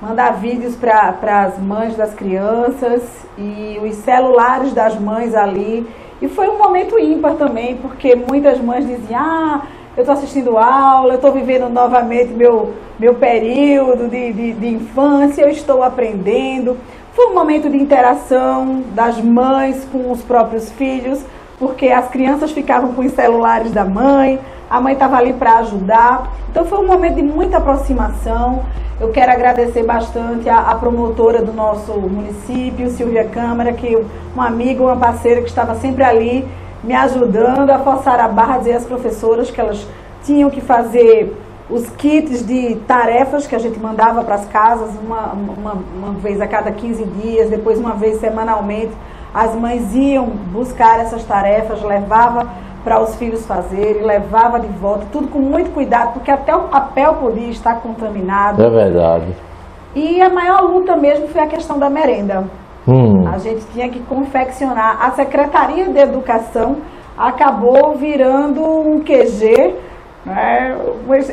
mandar vídeos para as mães das crianças e os celulares das mães ali. E foi um momento ímpar também, porque muitas mães diziam: eu estou assistindo aula, eu estou vivendo novamente meu período de infância, eu estou aprendendo. Foi um momento de interação das mães com os próprios filhos, porque as crianças ficavam com os celulares da mãe, a mãe estava ali para ajudar. Então foi um momento de muita aproximação. Eu quero agradecer bastante a promotora do nosso município, Silvia Câmara, que uma amiga, uma parceira que estava sempre ali me ajudando a forçar a barra, dizer às professoras que elas tinham que fazer os kits de tarefas que a gente mandava para as casas, uma vez a cada 15 dias, depois uma vez semanalmente. As mães iam buscar essas tarefas, levava para os filhos fazerem, levava de volta, tudo com muito cuidado, porque até o papel podia estar contaminado. É verdade. E a maior luta mesmo foi a questão da merenda. A gente tinha que confeccionar. A Secretaria de Educação acabou virando um QG, né?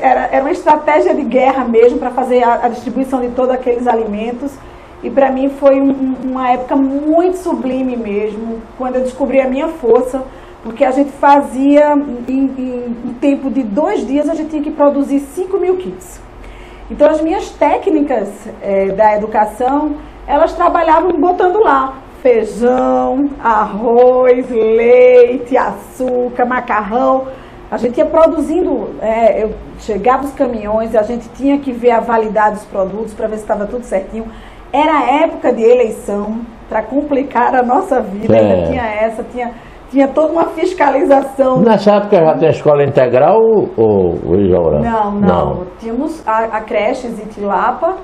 Era uma estratégia de guerra mesmo para fazer a distribuição de todos aqueles alimentos. E para mim foi uma época muito sublime mesmo, quando eu descobri a minha força, porque a gente fazia, em tempo de 2 dias, a gente tinha que produzir 5.000 kits. Então as minhas técnicas da educação, elas trabalhavam botando lá feijão, arroz, leite, açúcar, macarrão. A gente ia produzindo, chegava os caminhões, a gente tinha que ver a validade dos produtos para ver se estava tudo certinho. Era época de eleição, para complicar a nossa vida, ainda tinha toda uma fiscalização. Nessa época já tem escola integral ou Isaura? Não. Tínhamos a creche Zitilapa,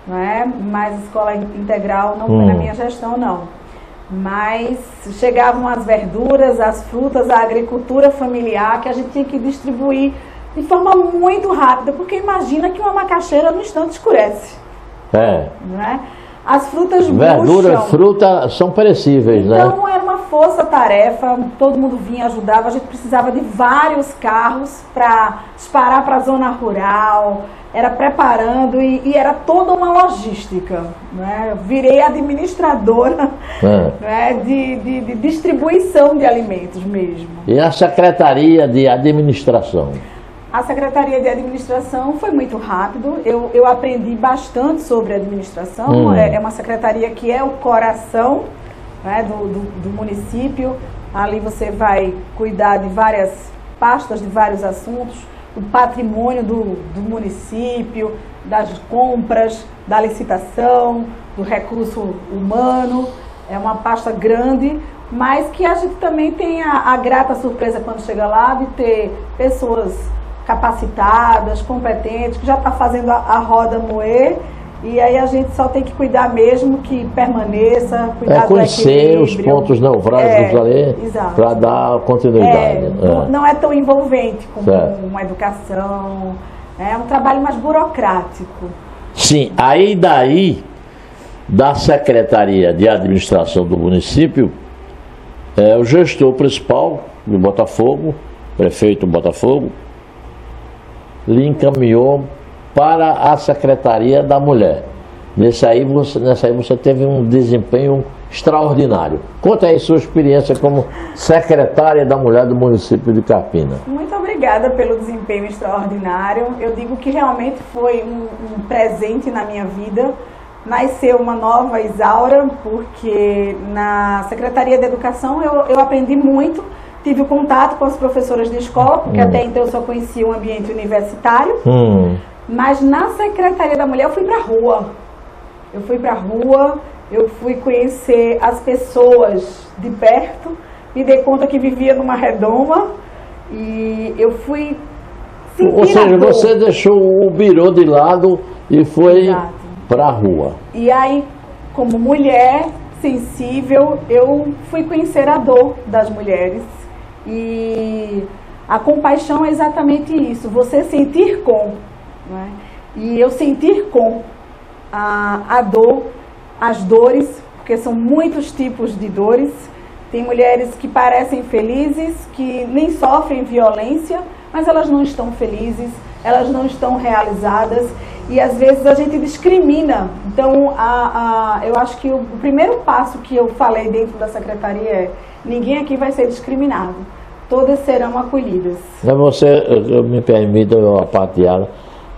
né? Mas a escola integral não foi na minha gestão, não. Mas chegavam as verduras, as frutas, a agricultura familiar, que a gente tinha que distribuir de forma muito rápida, porque imagina que uma macaxeira no instante escurece. Né? As frutas verdura murcham. E fruta são perecíveis, então, né? Então era uma força-tarefa, todo mundo vinha, ajudava, a gente precisava de vários carros para disparar para a zona rural, era preparando e era toda uma logística, né? Eu virei administradora né? de distribuição de alimentos mesmo. E a Secretaria de Administração? A Secretaria de Administração foi muito rápido, eu aprendi bastante sobre administração, é uma secretaria que é o coração, né, do município. Ali você vai cuidar de várias pastas, de vários assuntos, do patrimônio do município, das compras, da licitação, do recurso humano. É uma pasta grande, mas que a gente também tem a grata surpresa quando chega lá de ter pessoas capacitadas, competentes, que já está fazendo a roda moer E aí a gente só tem que cuidar mesmo que permaneça, cuidar conhecer os pontos nevrálgicos ali para dar continuidade. Não é tão envolvente como uma educação, é um trabalho mais burocrático. Sim, aí daí, da Secretaria de Administração do município, o gestor principal de Botafogo, prefeito Botafogo, lhe encaminhou para a Secretaria da Mulher. Nessa aí você teve um desempenho extraordinário. Conta aí sua experiência como secretária da Mulher do município de Carpina. Muito obrigada pelo desempenho extraordinário. Eu digo que realmente foi um presente na minha vida. Nasceu uma nova Isaura, porque na Secretaria de Educação eu aprendi muito. Tive o contato com as professoras de escola, porque até então eu só conhecia o ambiente universitário. Mas na Secretaria da Mulher eu fui para a rua. Eu fui conhecer as pessoas de perto, me dei conta que vivia numa redoma e eu fui sentir. Ou seja, você deixou o birô de lado e foi para a rua. E aí, como mulher sensível, eu fui conhecer a dor das mulheres. E a compaixão é exatamente isso, você sentir com. Né? E eu sentir com a dor, as dores, porque são muitos tipos de dores. Tem mulheres que parecem felizes, que nem sofrem violência, mas elas não estão felizes, elas não estão realizadas e às vezes a gente discrimina. Então eu acho que o primeiro passo que eu falei dentro da secretaria é: ninguém aqui vai ser discriminado, todas serão acolhidas. Eu me permito a parteada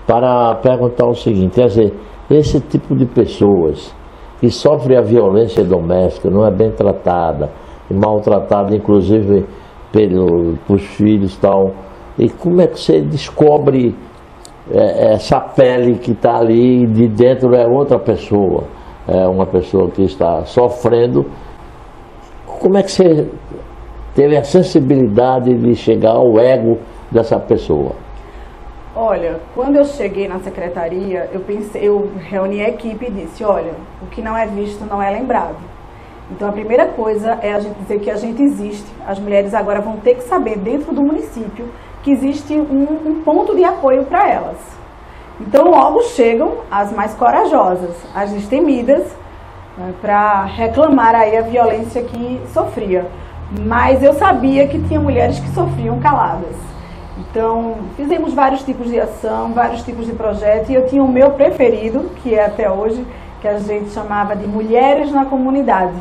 para perguntar o seguinte, quer dizer, esse tipo de pessoas que sofrem a violência doméstica, não é bem tratada, maltratada inclusive pelos filhos e tal, e como é que você descobre essa pele que está ali de dentro é outra pessoa, é uma pessoa que está sofrendo? Como é que você teve a sensibilidade de chegar ao ego dessa pessoa? Olha, quando eu cheguei na secretaria, eu reuni a equipe e disse: olha, o que não é visto não é lembrado. Então a primeira coisa é a gente dizer que a gente existe. As mulheres agora vão ter que saber dentro do município que existe um ponto de apoio para elas. Então logo chegam as mais corajosas, as destemidas, né, para reclamar aí a violência que sofria. Mas eu sabia que tinha mulheres que sofriam caladas. Então, fizemos vários tipos de ação, vários tipos de projetos, e eu tinha o meu preferido, que é até hoje, que a gente chamava de Mulheres na Comunidade.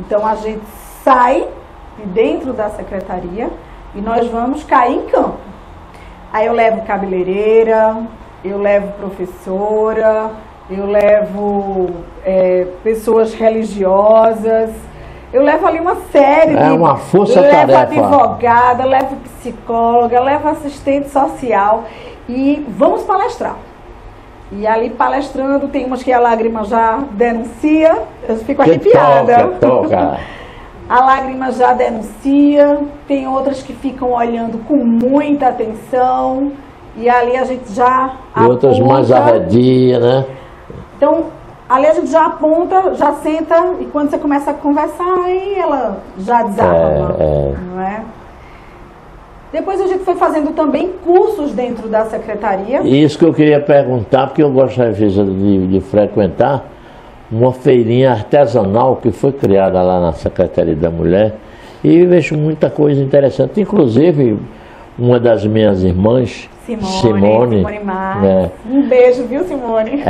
Então, a gente sai de dentro da secretaria e nós vamos cair em campo. Aí eu levo cabeleireira, eu levo professora, eu levo pessoas religiosas, eu levo ali uma série de... uma força-tarefa. Levo advogada, levo psicóloga, levo assistente social e vamos palestrar. E ali palestrando, tem umas que a lágrima já denuncia, eu fico arrepiada. Toca. A lágrima já denuncia, tem outras que ficam olhando com muita atenção e ali a gente já aponta. E outras mais arredia, né? Então, ali a gente já aponta, já senta, e quando você começa a conversar, aí ela já desarma, não é? Depois a gente foi fazendo também cursos dentro da secretaria. Isso que eu queria perguntar, porque eu gosto às vezes de frequentar uma feirinha artesanal que foi criada lá na Secretaria da Mulher, e vejo muita coisa interessante, inclusive uma das minhas irmãs, Simone Marques. Um beijo, viu, Simone?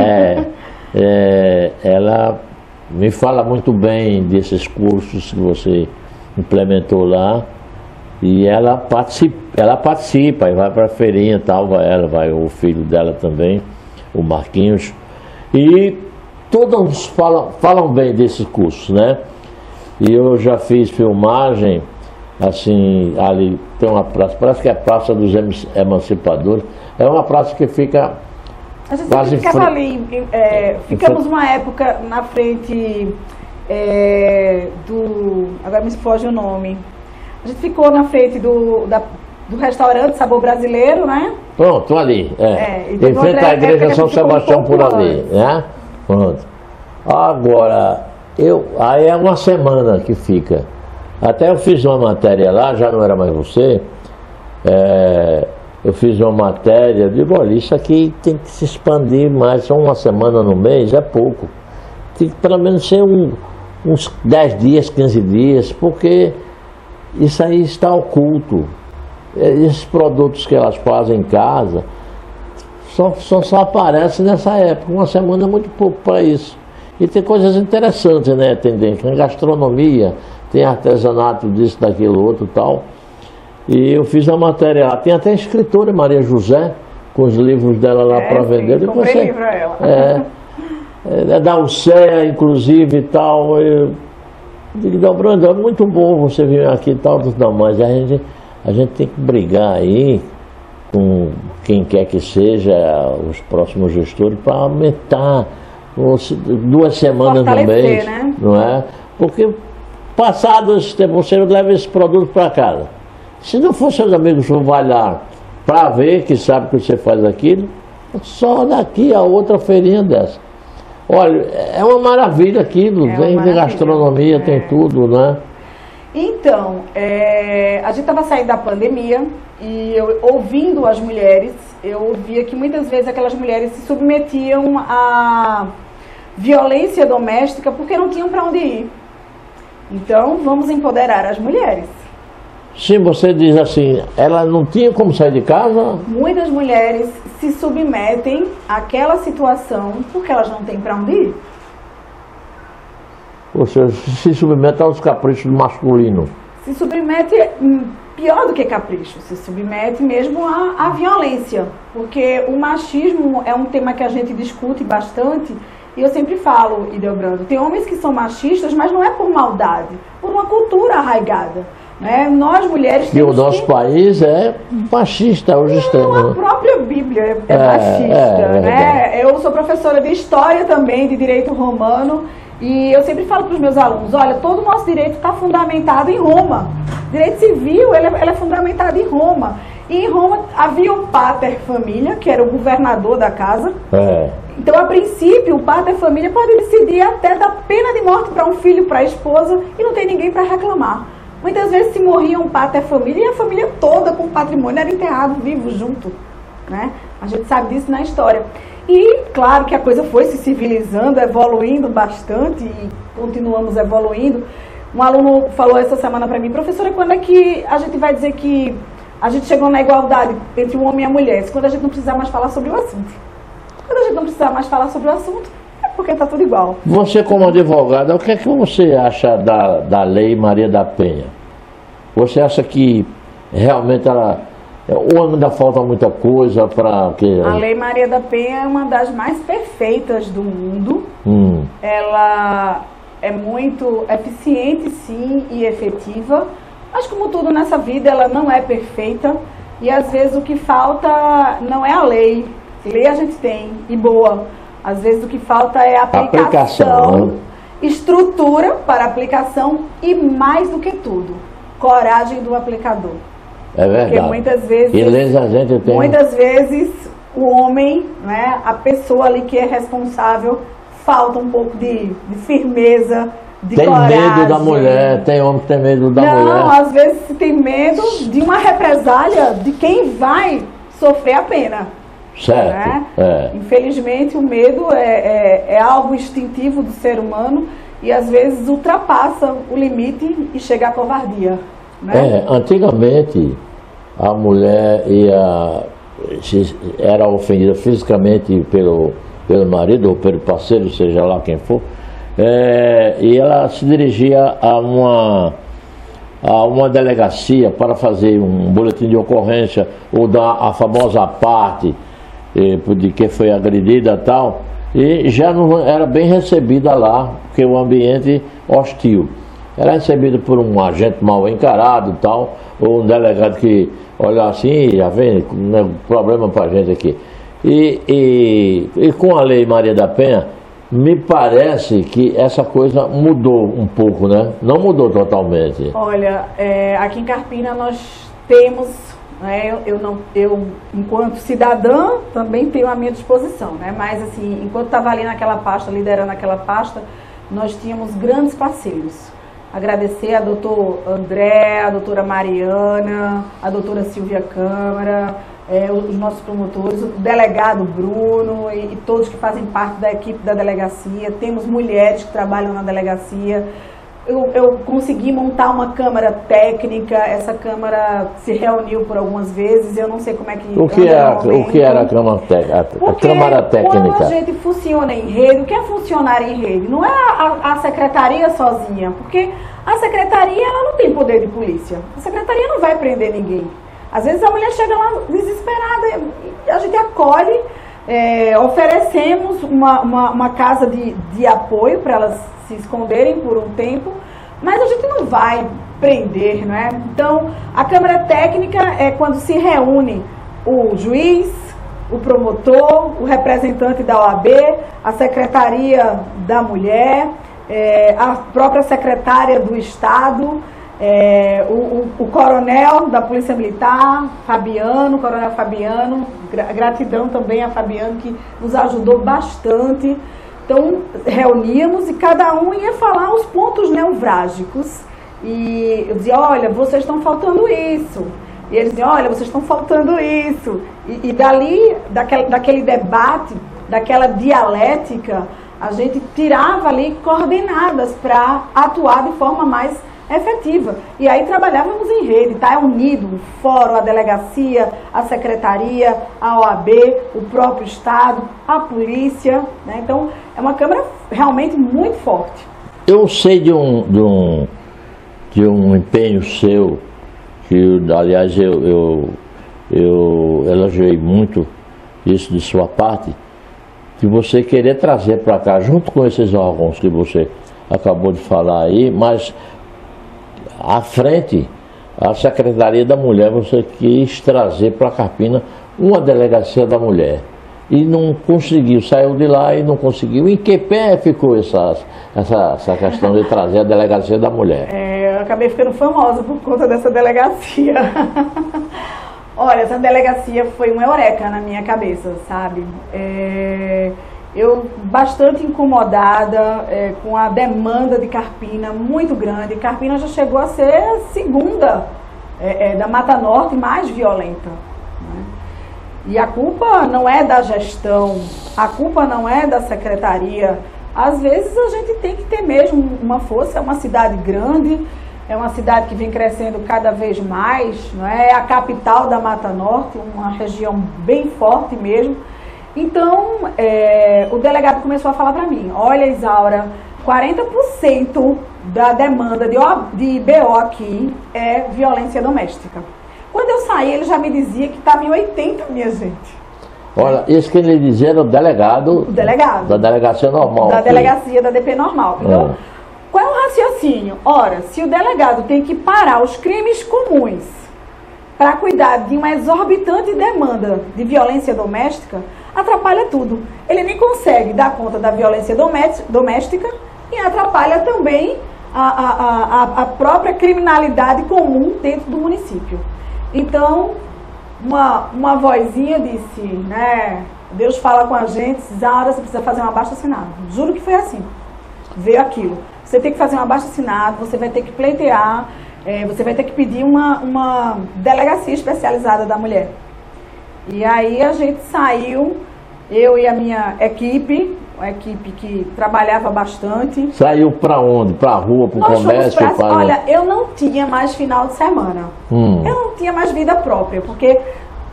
Ela me fala muito bem desses cursos que você implementou lá, e ela participa e vai para a feirinha e tal, vai o filho dela também, o Marquinhos, e todos falam bem desses cursos, né? E eu já fiz filmagem, assim, ali tem uma praça, parece que é a Praça dos Emancipadores, é uma praça que fica... A gente sempre ficava ali, ficamos uma época na frente agora me foge o nome, a gente ficou na frente do restaurante Sabor Brasileiro, né? Pronto, ali, em frente à igreja São Sebastião por ali, né? Pronto. Agora, aí é uma semana que fica. Até eu fiz uma matéria lá, já não era mais você, eu fiz uma matéria, digo, olha, isso aqui tem que se expandir mais, só uma semana no mês é pouco. Tem que pelo menos ser uns 10 dias, 15 dias, porque isso aí está oculto. Esses produtos que elas fazem em casa só aparecem nessa época. Uma semana é muito pouco para isso. E tem coisas interessantes, né? Tem gastronomia, tem artesanato disso, daquilo, outro e tal. E eu fiz a matéria lá. Tem até a escritora Maria José, com os livros dela lá para vender. Sim, comprei livro a ela. É da Alcea, inclusive, e tal. Eu digo, Dobrando, é muito bom você vir aqui e tal, não, mas a gente tem que brigar aí com quem quer que seja, os próximos gestores, para aumentar 2 semanas no mês, né? Não é? Porque passado esse tempo, você leva esse produto para casa. Se não for seus amigos vai lá para ver, que sabe que você faz aquilo, só daqui a outra feirinha dessa. Olha, é uma maravilha aquilo, tem gastronomia, tem tudo, né? Então, a gente estava saindo da pandemia e eu, ouvindo as mulheres, eu via que muitas vezes aquelas mulheres se submetiam à violência doméstica porque não tinham para onde ir. Então, vamos empoderar as mulheres. Sim, você diz assim, ela não tinha como sair de casa? Muitas mulheres se submetem àquela situação porque elas não têm para onde ir. Ou seja, se submete aos caprichos do masculino. Se submete, pior do que capricho, se submete mesmo à violência. Porque o machismo é um tema que a gente discute bastante. E eu sempre falo, Ideobrando, tem homens que são machistas, mas não é por maldade, por uma cultura arraigada. Né? Nós mulheres temos. E o nosso país é machista hoje extremo. A própria Bíblia é machista. Né? Eu sou professora de História também, de Direito Romano, e eu sempre falo para os meus alunos, olha, todo o nosso direito está fundamentado em Roma. Direito civil, ele é fundamentado em Roma. E em Roma havia o pater família, que era o governador da casa. Então, a princípio, o pater família pode decidir até dar pena de morte para um filho, para a esposa, e não tem ninguém para reclamar. Muitas vezes se morria um pater família e a família toda com o patrimônio era enterrado vivo junto. Né? A gente sabe disso na história. E claro que a coisa foi se civilizando, evoluindo bastante e continuamos evoluindo. Um aluno falou essa semana para mim, professora, quando é que a gente vai dizer que a gente chegou na igualdade entre o homem e a mulher? Quando a gente não precisar mais falar sobre o assunto. Quando a gente não precisar mais falar sobre o assunto, é porque está tudo igual. Você como advogada, o que é que você acha da Lei Maria da Penha? Você acha que realmente ela... ou ainda falta muita coisa para que... A Lei Maria da Penha é uma das mais perfeitas do mundo. Ela é muito eficiente, sim, e efetiva. Mas como tudo nessa vida, ela não é perfeita. E às vezes o que falta não é a lei. Lei a gente tem, e boa. Às vezes o que falta é a aplicação, estrutura para aplicação e mais do que tudo, coragem do aplicador. É verdade. Porque muitas vezes o homem, né, a pessoa ali que é responsável, falta um pouco de firmeza, de coragem. Tem medo da mulher, tem homem que tem medo da mulher. Não, às vezes tem medo de uma represália de quem vai sofrer a pena. Certo. Né? Infelizmente o medo é algo instintivo do ser humano e às vezes ultrapassa o limite e chega à covardia. Né? Antigamente a mulher era ofendida fisicamente pelo marido ou pelo parceiro, seja lá quem for, e ela se dirigia a uma delegacia para fazer um boletim de ocorrência ou dar a famosa parte de que foi agredida e tal, e já não era bem recebida lá, porque o ambiente hostil. Era recebida por um agente mal encarado e tal, ou um delegado que olha assim, já vem, não é problema pra gente aqui. E com a Lei Maria da Penha, me parece que essa coisa mudou um pouco, né? Não mudou totalmente. Olha, aqui em Carpina nós temos né? Eu, enquanto cidadã, também tenho a minha disposição, né? Mas, assim, enquanto estava ali naquela pasta, liderando aquela pasta, nós tínhamos grandes parceiros. Agradecer a doutor André, a doutora Mariana, a doutora Silvia Câmara, os nossos promotores, o delegado Bruno e todos que fazem parte da equipe da delegacia. Temos mulheres que trabalham na delegacia. Eu consegui montar uma câmara técnica, essa câmara se reuniu por algumas vezes, eu não sei como é que... O que era a câmara técnica? Quando a gente funciona em rede, o que é funcionar em rede? Não é a secretaria sozinha, porque a secretaria ela não tem poder de polícia, a secretaria não vai prender ninguém. Às vezes a mulher chega lá desesperada, e a gente acolhe, oferecemos uma casa de apoio para elas se esconderem por um tempo, mas a gente não vai prender, não é? Então, a Câmara Técnica é quando se reúne o juiz, o promotor, o representante da OAB, a Secretaria da Mulher, a própria secretária do Estado, o coronel da Polícia Militar, Fabiano, coronel Fabiano, gratidão também a Fabiano, que nos ajudou bastante. Então, reuníamos e cada um ia falar os pontos nevrálgicos. E eu dizia, olha, vocês estão faltando isso. E eles diziam, olha, vocês estão faltando isso. E dali, daquele debate, daquela dialética, a gente tirava ali coordenadas para atuar de forma mais efetiva. E aí trabalhávamos em rede, tá? É unido o fórum, a delegacia, a secretaria, a OAB, o próprio Estado, a polícia, né? Então, é uma Câmara realmente muito forte. Eu sei de um empenho seu, que aliás eu elogiei muito isso de sua parte, de você querer trazer para cá, junto com esses órgãos que você acabou de falar aí, mas à frente, a Secretaria da Mulher, você quis trazer para Carpina uma delegacia da mulher. E não conseguiu, saiu de lá e não conseguiu. Em que pé ficou essa questão de trazer a delegacia da mulher? Eu acabei ficando famosa por conta dessa delegacia. Olha, essa delegacia foi uma eureka na minha cabeça, sabe? Eu bastante incomodada com a demanda de Carpina, muito grande. Carpina já chegou a ser a segunda da Mata Norte mais violenta, né? E a culpa não é da gestão, a culpa não é da secretaria. Às vezes a gente tem que ter mesmo uma força, é uma cidade grande, é uma cidade que vem crescendo cada vez mais, não é? É a capital da Mata Norte, uma região bem forte mesmo. Então, o delegado começou a falar para mim, olha, Isaura, 40% da demanda de BO aqui é violência doméstica. Quando eu saí, ele já me dizia que estava em 80, minha gente. Olha, isso que ele dizia era o delegado. O delegado. Da delegacia normal. Da delegacia da DP normal. Então, qual é o raciocínio? Ora, se o delegado tem que parar os crimes comuns para cuidar de uma exorbitante demanda de violência doméstica, atrapalha tudo. Ele nem consegue dar conta da violência doméstica e atrapalha também a própria criminalidade comum dentro do município. Então, uma vozinha disse, né, Deus fala com a gente, Isaura, você precisa fazer um abaixo-assinado. Juro que foi assim, veio aquilo. Você tem que fazer um abaixo-assinado, você vai ter que pleitear, você vai ter que pedir uma delegacia especializada da mulher. E aí a gente saiu, eu e a minha equipe, uma equipe que trabalhava bastante. Saiu para onde? Para a rua, para o comércio? Olha, eu não tinha mais final de semana. Eu não tinha mais vida própria, porque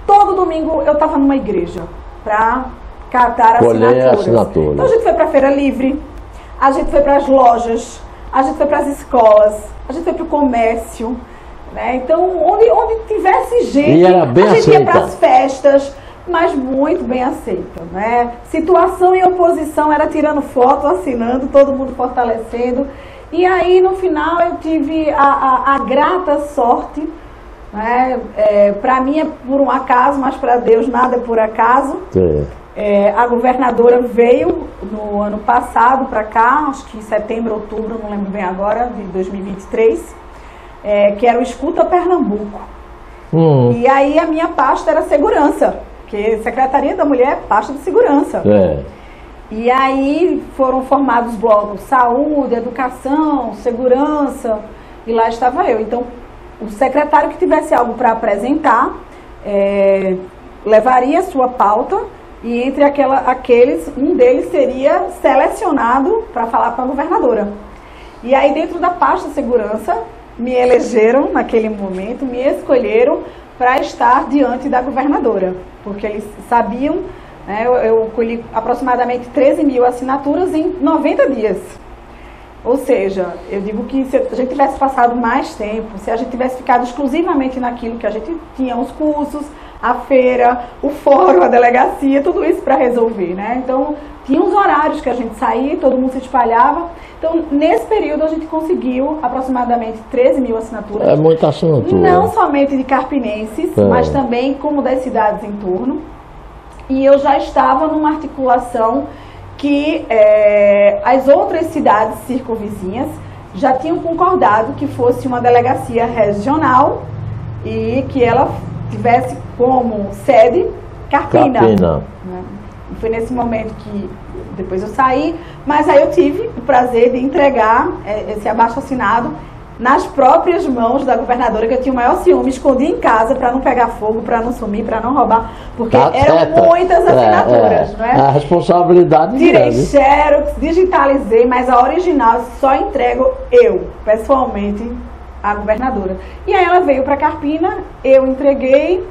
todo domingo eu estava numa igreja para catar assinaturas. Então a gente foi para a Feira Livre, a gente foi para as lojas, a gente foi para as escolas, a gente foi para o comércio, né? Então onde tivesse gente, a gente ia para as festas, mas muito bem aceita, né? Situação e oposição era tirando foto, assinando, todo mundo fortalecendo. E aí no final eu tive a grata sorte, né? Para mim é por um acaso, mas para Deus nada é por acaso. A governadora veio no ano passado para cá, acho que em setembro, outubro, não lembro bem agora, de 2023, que era o Escuta Pernambuco. E aí a minha pasta era segurança, porque Secretaria da Mulher é pasta de segurança. E aí foram formados blocos saúde, educação, segurança, e lá estava eu. Então, o secretário que tivesse algo para apresentar, levaria a sua pauta, e entre aqueles, um deles seria selecionado para falar com a governadora. E aí, dentro da pasta segurança, me elegeram naquele momento, me escolheram para estar diante da governadora, porque eles sabiam, né, eu colhi aproximadamente 13 mil assinaturas em 90 dias. Ou seja, eu digo que se a gente tivesse passado mais tempo, se a gente tivesse ficado exclusivamente naquilo que a gente tinha, os cursos, a feira, o fórum, a delegacia, tudo isso para resolver, né? Então, tinha uns horários que a gente saía, todo mundo se espalhava. Então, nesse período, a gente conseguiu aproximadamente 13 mil assinaturas. É muita assinatura. Não somente de carpinenses, mas também como das cidades em torno. E eu já estava numa articulação que as outras cidades circunvizinhas já tinham concordado que fosse uma delegacia regional e que ela tivesse como sede Carpina. Né? E foi nesse momento que depois eu saí, mas aí eu tive o prazer de entregar esse abaixo-assinado nas próprias mãos da governadora, que eu tinha o maior ciúme, escondi em casa para não pegar fogo, para não sumir, para não roubar, porque eram muitas assinaturas, não é? A responsabilidade tirei xerox, digitalizei, mas a original só entrego eu, pessoalmente, à governadora. E aí ela veio para Carpina, eu entreguei,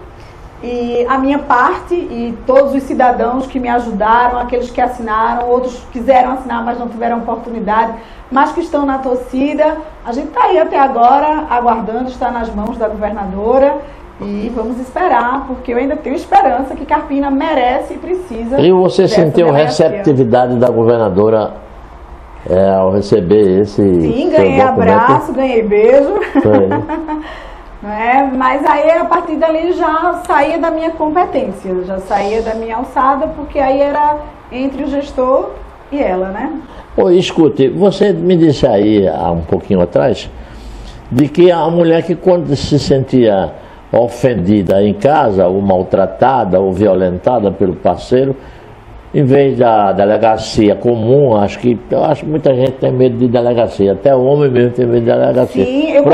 e a minha parte, e todos os cidadãos que me ajudaram, aqueles que assinaram, outros quiseram assinar, mas não tiveram oportunidade, mas que estão na torcida, a gente está aí até agora, aguardando, está nas mãos da governadora, e vamos esperar, porque eu ainda tenho esperança que Carpina merece e precisa. E você sentiu receptividade da governadora ao receber esse... Sim, ganhei abraço, ganhei beijo. Mas aí a partir dali já saía da minha competência, já saía da minha alçada, porque aí era entre o gestor e ela, né? Escute, você me disse aí há um pouquinho atrás de que a mulher que quando se sentia ofendida em casa, ou maltratada, ou violentada pelo parceiro, em vez da delegacia comum, eu acho que muita gente tem medo de delegacia, até o homem mesmo tem medo de delegacia. Sim, eu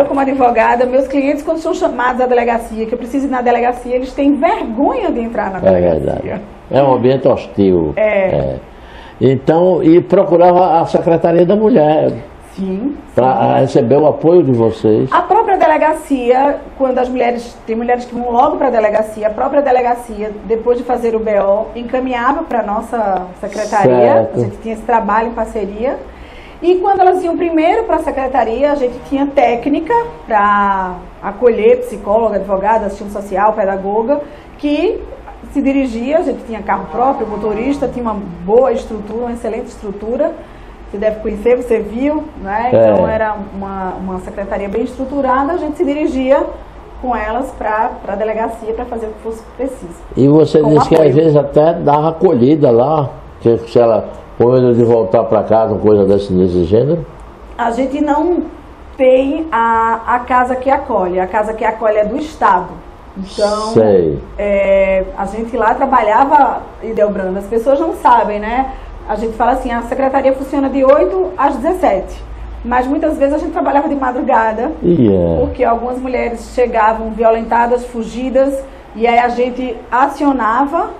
como advogada, meus clientes quando são chamados à delegacia, que eu preciso ir na delegacia, eles têm vergonha de entrar na delegacia. É verdade. É um ambiente hostil. Então, e procurava a Secretaria da Mulher. Sim. Para receber o apoio de vocês. A própria delegacia, quando as mulheres, tem mulheres que vão logo para a delegacia, a própria delegacia, depois de fazer o BO, encaminhava para a nossa secretaria, a gente tinha esse trabalho em parceria, e quando elas iam primeiro para a secretaria, a gente tinha técnica para acolher, psicóloga, advogada, assistente social, pedagoga, que se dirigia, a gente tinha carro próprio, motorista, tinha uma boa estrutura, uma excelente estrutura. Você deve conhecer, você viu, né? Então era uma secretaria bem estruturada, a gente se dirigia com elas para a delegacia para fazer o que fosse preciso. E você disse que às vezes até dava acolhida lá, que se ela com medo de voltar para casa, coisa desse gênero? A gente não tem a casa que acolhe, a casa que acolhe é do Estado. Então, a gente lá trabalhava, Idelbrando, as pessoas não sabem, né? A gente fala assim, a secretaria funciona de 8 às 17, mas muitas vezes a gente trabalhava de madrugada, porque algumas mulheres chegavam violentadas, fugidas, e aí a gente acionava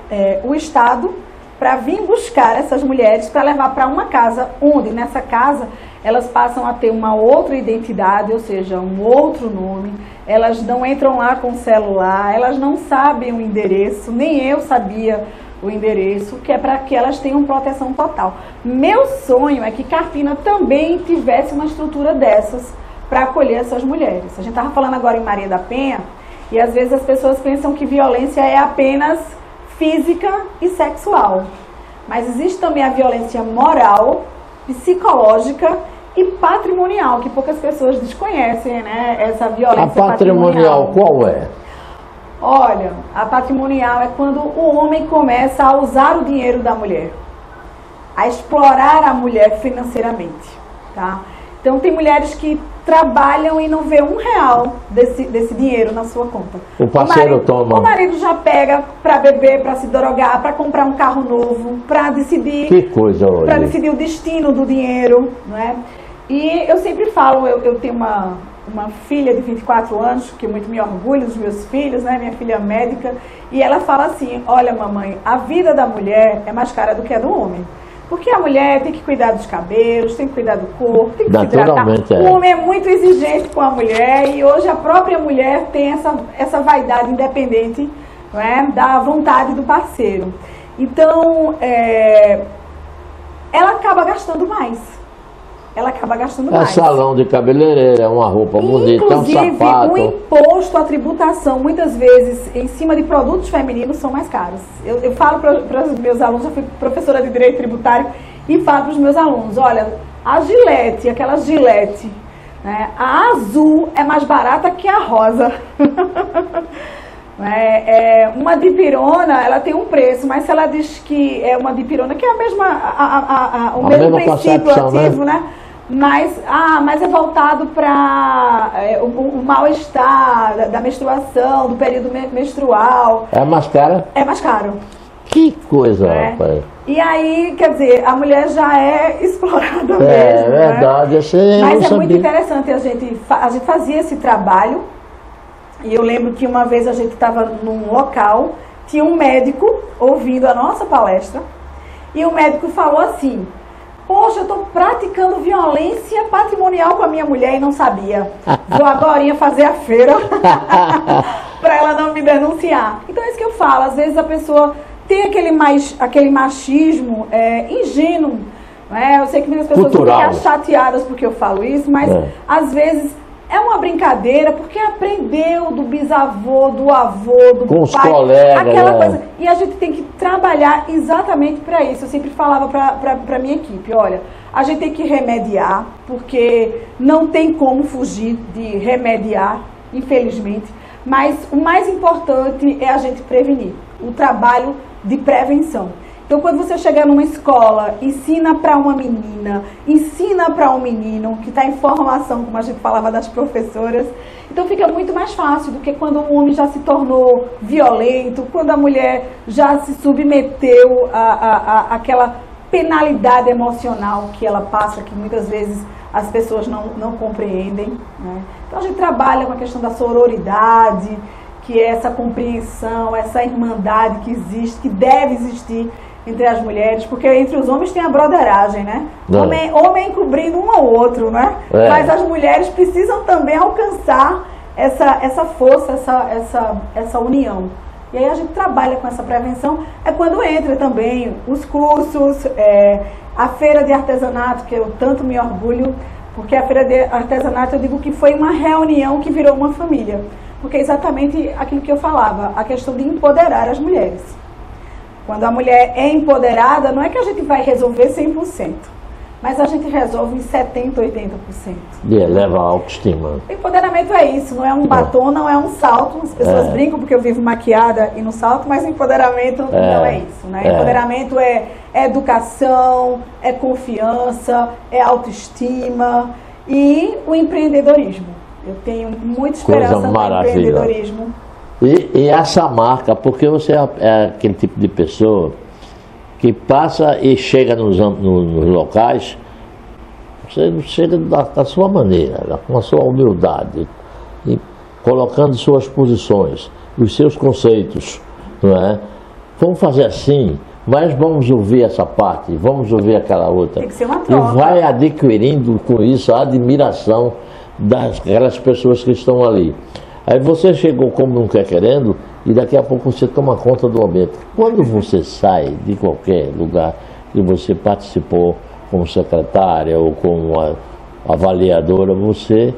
o Estado para vir buscar essas mulheres, para levar para uma casa, onde nessa casa elas passam a ter uma outra identidade, ou seja, um outro nome, elas não entram lá com celular, elas não sabem o endereço, nem eu sabia o endereço, que é para que elas tenham proteção total. Meu sonho é que Carpina também tivesse uma estrutura dessas para acolher essas mulheres. A gente estava falando agora em Maria da Penha, e às vezes as pessoas pensam que violência é apenas física e sexual. Mas existe também a violência moral, psicológica e patrimonial, que poucas pessoas desconhecem, né? Essa violência patrimonial. Qual é? Olha, a patrimonial é quando o homem começa a usar o dinheiro da mulher, a explorar a mulher financeiramente, tá? Então tem mulheres que trabalham e não vê R$1 desse dinheiro na sua conta. O parceiro toma. O marido já pega para beber, para se drogar, para comprar um carro novo, para decidir. Que coisa, olha. Para decidir o destino do dinheiro, não é? E eu sempre falo, eu tenho uma filha de 24 anos, que muito me orgulho dos meus filhos, né? Minha filha é médica, e ela fala assim: olha, mamãe, a vida da mulher é mais cara do que a do homem. Porque a mulher tem que cuidar dos cabelos, tem que cuidar do corpo, tem que se hidratar. O homem é muito exigente com a mulher e hoje a própria mulher tem essa vaidade independente, não é? Da vontade do parceiro. Então, ela acaba gastando mais. É salão de cabeleireiro, é uma roupa bonita, é um sapato. Inclusive, o imposto, a tributação, muitas vezes, em cima de produtos femininos, são mais caros. Eu falo para os meus alunos, eu fui professora de Direito Tributário, e falo para os meus alunos: olha, a Gillette, aquela Gillette, né, a azul é mais barata que a rosa. Uma dipirona, ela tem um preço, mas se ela diz que é uma dipirona, que é o mesmo princípio ativo, né? Mas é voltado para o mal-estar da menstruação, do período menstrual. É mais caro? É mais caro. Que coisa, rapaz. E aí, quer dizer, a mulher já é explorada mesmo. É verdade, né? Mas é muito interessante, a gente fazia esse trabalho. E eu lembro que uma vez a gente estava num local, tinha um médico ouvindo a nossa palestra, e o médico falou assim: poxa, eu estou praticando violência patrimonial com a minha mulher e não sabia. Vou agora fazer a feira para ela não me denunciar. Então é isso que eu falo, às vezes a pessoa tem aquele machismo ingênuo. Eu sei que muitas pessoas ficam chateadas porque eu falo isso, mas às vezes é uma brincadeira, porque aprendeu do bisavô, do avô, do com os pai, colegas, aquela coisa. E a gente tem que trabalhar exatamente para isso. Eu sempre falava para a minha equipe: olha, a gente tem que remediar, porque não tem como fugir de remediar, infelizmente. Mas o mais importante é a gente prevenir, o trabalho de prevenção. Então, quando você chegar numa escola, ensina para uma menina, ensina para um menino, que está em formação, como a gente falava das professoras, então fica muito mais fácil do que quando o homem já se tornou violento, quando a mulher já se submeteu àquela penalidade emocional que ela passa, que muitas vezes as pessoas não compreendem, né? Então, a gente trabalha com a questão da sororidade, que é essa compreensão, essa irmandade que existe, que deve existir entre as mulheres, porque entre os homens tem a broderagem, né? Homem encobrindo um ao outro, né? Mas as mulheres precisam também alcançar essa força, essa união. E aí a gente trabalha com essa prevenção. É quando entra também os cursos, a feira de artesanato, que eu tanto me orgulho, porque a feira de artesanato, eu digo que foi uma reunião que virou uma família. Porque é exatamente aquilo que eu falava, a questão de empoderar as mulheres. Quando a mulher é empoderada, não é que a gente vai resolver 100%, mas a gente resolve em 70%, 80%. E eleva a autoestima. Empoderamento é isso, não é um batom, não é um salto. As pessoas brincam porque eu vivo maquiada e no salto, mas empoderamento não é isso, né? Empoderamento é educação, é confiança, é autoestima e o empreendedorismo. Eu tenho muita esperança no empreendedorismo. E essa marca, porque você é aquele tipo de pessoa que passa e chega nos locais, você chega da sua maneira, com a sua humildade, e colocando suas posições, os seus conceitos, não é? Vamos fazer assim, mas vamos ouvir essa parte, vamos ouvir aquela outra. Tem que ser uma troca. E vai adquirindo com isso a admiração daquelas pessoas que estão ali. Aí você chegou como não quer querendo e daqui a pouco você toma conta do ambiente. Quando você sai de qualquer lugar que você participou como secretária ou como avaliadora, você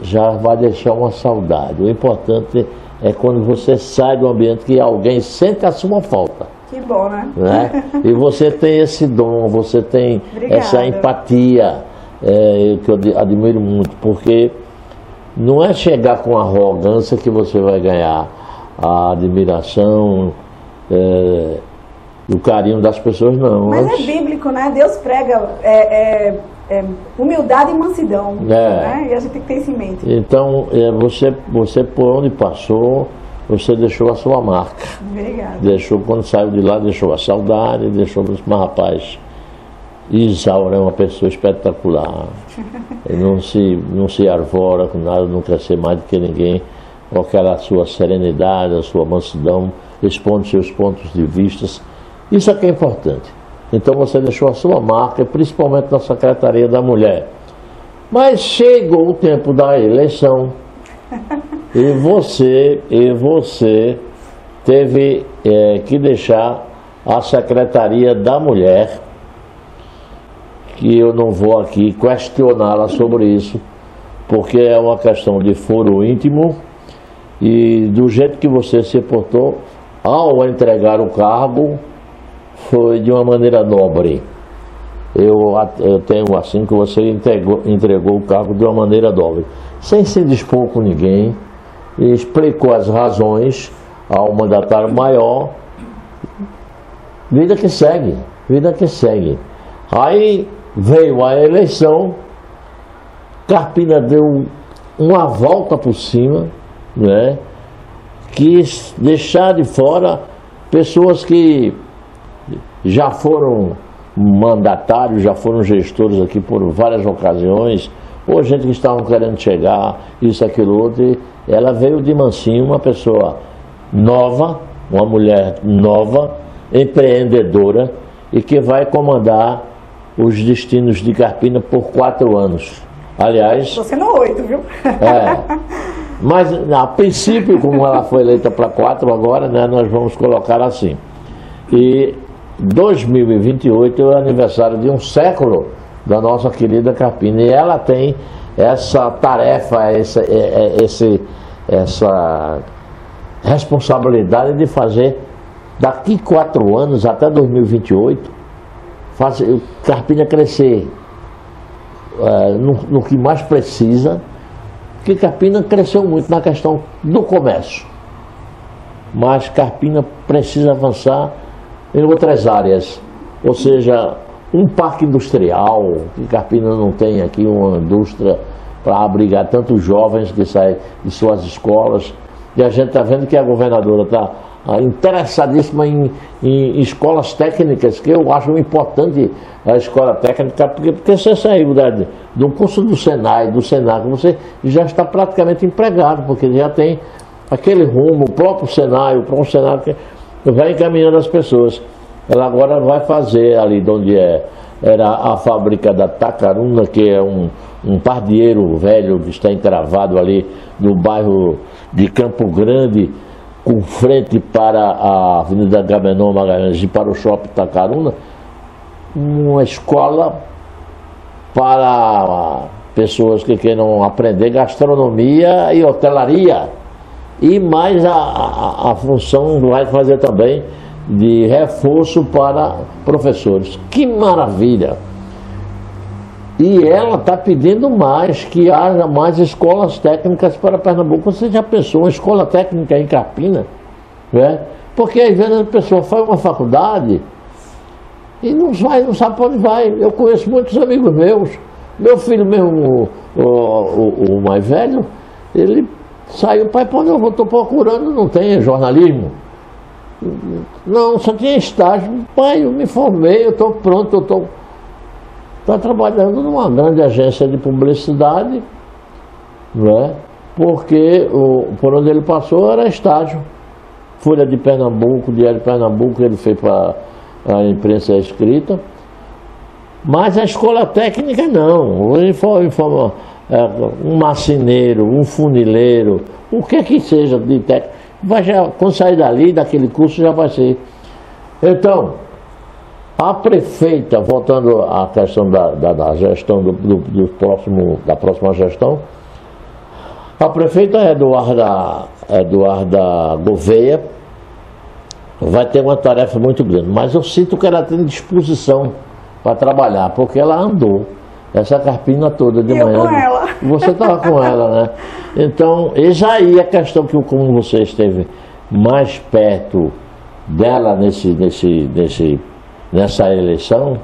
já vai deixar uma saudade. O importante é quando você sai do ambiente que alguém sente a sua falta. Que bom, né? E você tem esse dom, você tem essa empatia, que eu admiro muito, porque não é chegar com arrogância que você vai ganhar a admiração, o carinho das pessoas, não. Mas é bíblico, né? Deus prega humildade e mansidão, né? E a gente tem que ter isso em mente. Então, você por onde passou, você deixou a sua marca. Obrigada. Deixou, quando saiu de lá, deixou a saudade, deixou, mas rapaz, Isaura é uma pessoa espetacular. não se arvora com nada, não quer ser mais do que ninguém, com aquela sua serenidade, a sua mansidão, expondo seus pontos de vista. Isso é que é importante. Então você deixou a sua marca, principalmente na Secretaria da Mulher. Mas chegou o tempo da eleição e você teve que deixar a Secretaria da Mulher, que eu não vou aqui questioná-la sobre isso, porque é uma questão de foro íntimo e do jeito que você se portou ao entregar o cargo foi de uma maneira nobre. Eu tenho assim que você entregou o cargo de uma maneira nobre, sem se dispor com ninguém, e explicou as razões ao mandatário maior. Vida que segue, vida que segue. Aí veio a eleição, Carpina deu uma volta por cima, né? Quis deixar de fora pessoas que já foram mandatários, já foram gestores aqui por várias ocasiões, ou gente que estavam querendo chegar, isso, aquilo, outro. E ela veio de mansinho, uma pessoa nova, uma mulher nova, empreendedora, e que vai comandar os destinos de Carpina por 4 anos. Aliás... Estou sendo 8, viu? Mas a princípio, como ela foi eleita para 4 agora, né, nós vamos colocar assim. E 2028 é o aniversário de 1 século da nossa querida Carpina. E ela tem essa tarefa, essa responsabilidade de fazer, daqui 4 anos até 2028, fazer Carpina crescer no que mais precisa, porque Carpina cresceu muito na questão do comércio. Mas Carpina precisa avançar em outras áreas, ou seja, um parque industrial, que Carpina não tem aqui uma indústria para abrigar tantos jovens que saem de suas escolas, e a gente está vendo que a governadora está interessadíssima em escolas técnicas, que eu acho importante a escola técnica, porque você saiu do curso do Senai, do Senac, você já está praticamente empregado, porque já tem aquele rumo, o próprio Senai, o próprio Senac vai encaminhando as pessoas. Ela agora vai fazer ali de onde era a fábrica da Tacaruna, que é um pardieiro velho que está encravado ali no bairro de Campo Grande, com frente para a Avenida Agamenon Magalhães e para o Shopping Tacaruna, uma escola para pessoas que queiram aprender gastronomia e hotelaria. E mais a função vai fazer também de reforço para professores. Que maravilha! E ela está pedindo mais, que haja mais escolas técnicas para Pernambuco. Você já pensou uma escola técnica em Carpina? Né? Porque às vezes a pessoa faz uma faculdade e não sabe para onde vai. Eu conheço muitos amigos meus. Meu filho mesmo, o mais velho, ele saiu, pai, para onde eu estou procurando, não tem jornalismo. Não, só tinha estágio. Pai, eu me formei, eu estou pronto, eu estou... Está trabalhando numa grande agência de publicidade, né? Porque por onde ele passou era estágio. Folha de Pernambuco, Diário de Pernambuco, ele fez para a imprensa escrita. Mas a escola técnica não. Ele informa um marceneiro, um funileiro, o que seja de técnico. Quando sair dali, daquele curso, já vai ser. Então, a prefeita, voltando à questão da gestão da próxima gestão, a prefeita Eduarda Gouveia vai ter uma tarefa muito grande, mas eu sinto que ela tem disposição para trabalhar, porque ela andou essa Carpina toda de manhã. Com ela. Você estava com ela, né? Então, eis aí a questão que, como você esteve mais perto dela nessa eleição,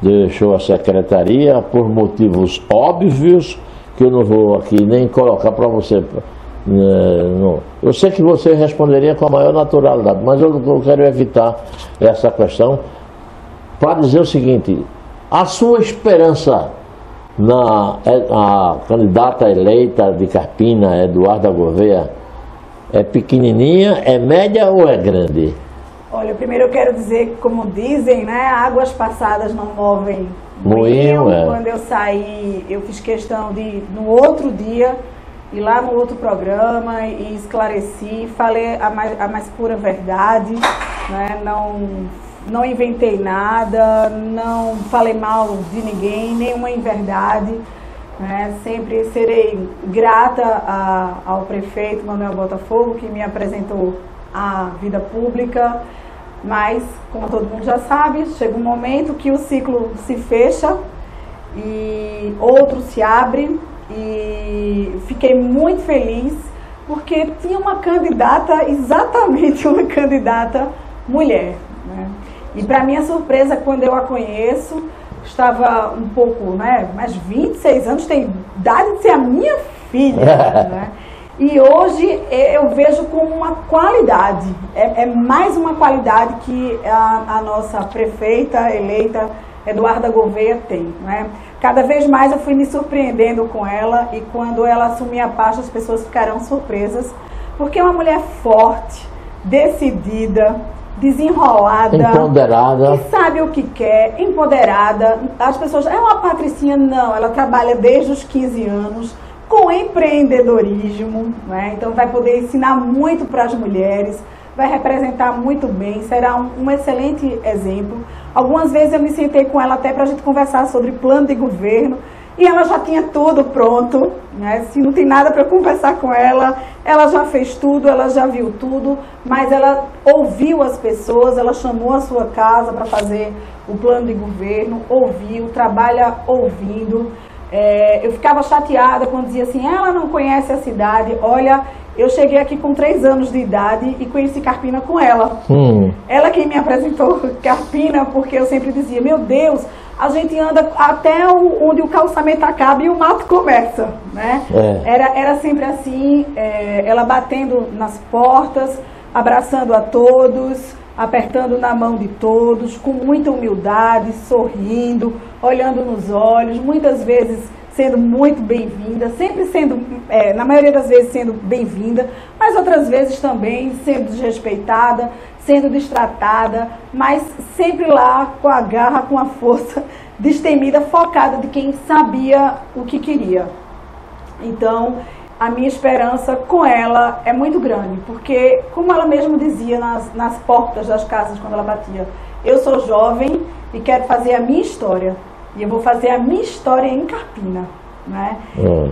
deixou a secretaria por motivos óbvios, que eu não vou aqui nem colocar para você. Eu sei que você responderia com a maior naturalidade, mas eu quero evitar essa questão para dizer o seguinte: a sua esperança a candidata eleita de Carpina, Eduarda Gouveia, é pequenininha, é média ou é grande? Olha, primeiro eu quero dizer, como dizem, né, águas passadas não movem moinho. Quando eu saí, eu fiz questão de, no outro dia, ir lá no outro programa e esclareci, falei a mais pura verdade, né, não inventei nada, não falei mal de ninguém, nenhuma inverdade, né, sempre serei grata ao prefeito Manuel Botafogo, que me apresentou a vida pública, mas, como todo mundo já sabe, chega um momento que o ciclo se fecha e outro se abre, e fiquei muito feliz porque tinha uma candidata, exatamente uma candidata mulher, né? E para minha surpresa, quando eu a conheço, estava um pouco, né, mais 26 anos, tem idade de ser a minha filha, né? E hoje eu vejo como uma qualidade, é mais uma qualidade que a nossa prefeita eleita, Eduarda Gouveia, tem, né? Cada vez mais eu fui me surpreendendo com ela, e quando ela assumir a pasta as pessoas ficarão surpresas, porque é uma mulher forte, decidida, desenrolada, empoderada, que sabe o que quer, empoderada. As pessoas, é uma patricinha? Não, ela trabalha desde os 15 anos com empreendedorismo, né? Então vai poder ensinar muito para as mulheres, vai representar muito bem, será um excelente exemplo. Algumas vezes eu me sentei com ela até para a gente conversar sobre plano de governo, e ela já tinha tudo pronto, né? Se não tem nada para conversar com ela, ela já fez tudo, ela já viu tudo, mas ela ouviu as pessoas, ela chamou a sua casa para fazer o plano de governo, ouviu, trabalha ouvindo. Eu ficava chateada quando dizia assim, ela não conhece a cidade. Olha, eu cheguei aqui com 3 anos de idade e conheci Carpina com ela. Ela quem me apresentou Carpina, porque eu sempre dizia, meu Deus, a gente anda até onde o calçamento acaba e o mato começa, né? Era sempre assim, ela batendo nas portas, abraçando a todos, apertando na mão de todos, com muita humildade, sorrindo, olhando nos olhos, muitas vezes sendo muito bem-vinda, sempre sendo, na maioria das vezes sendo bem-vinda, mas outras vezes também sendo desrespeitada, sendo destratada, mas sempre lá com a garra, com a força destemida, focada de quem sabia o que queria. Então, a minha esperança com ela é muito grande, porque, como ela mesma dizia nas portas das casas quando ela batia, eu sou jovem e quero fazer a minha história, e eu vou fazer a minha história em Carpina, né?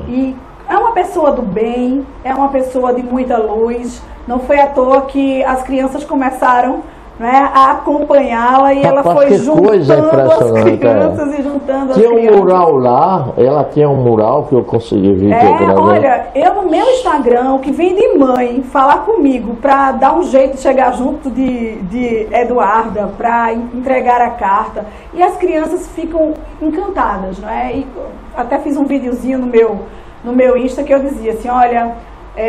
E é uma pessoa do bem, é uma pessoa de muita luz, não foi à toa que as crianças começaram, né, a acompanhá-la, e ela foi juntando as crianças e juntando as crianças. Tinha um mural lá, ela tinha um mural que eu consegui ver. Olha, eu no meu Instagram, o que vem de mãe falar comigo para dar um jeito de chegar junto de Eduarda, para entregar a carta, e as crianças ficam encantadas, não é? E até fiz um videozinho no meu Insta que eu dizia assim, olha,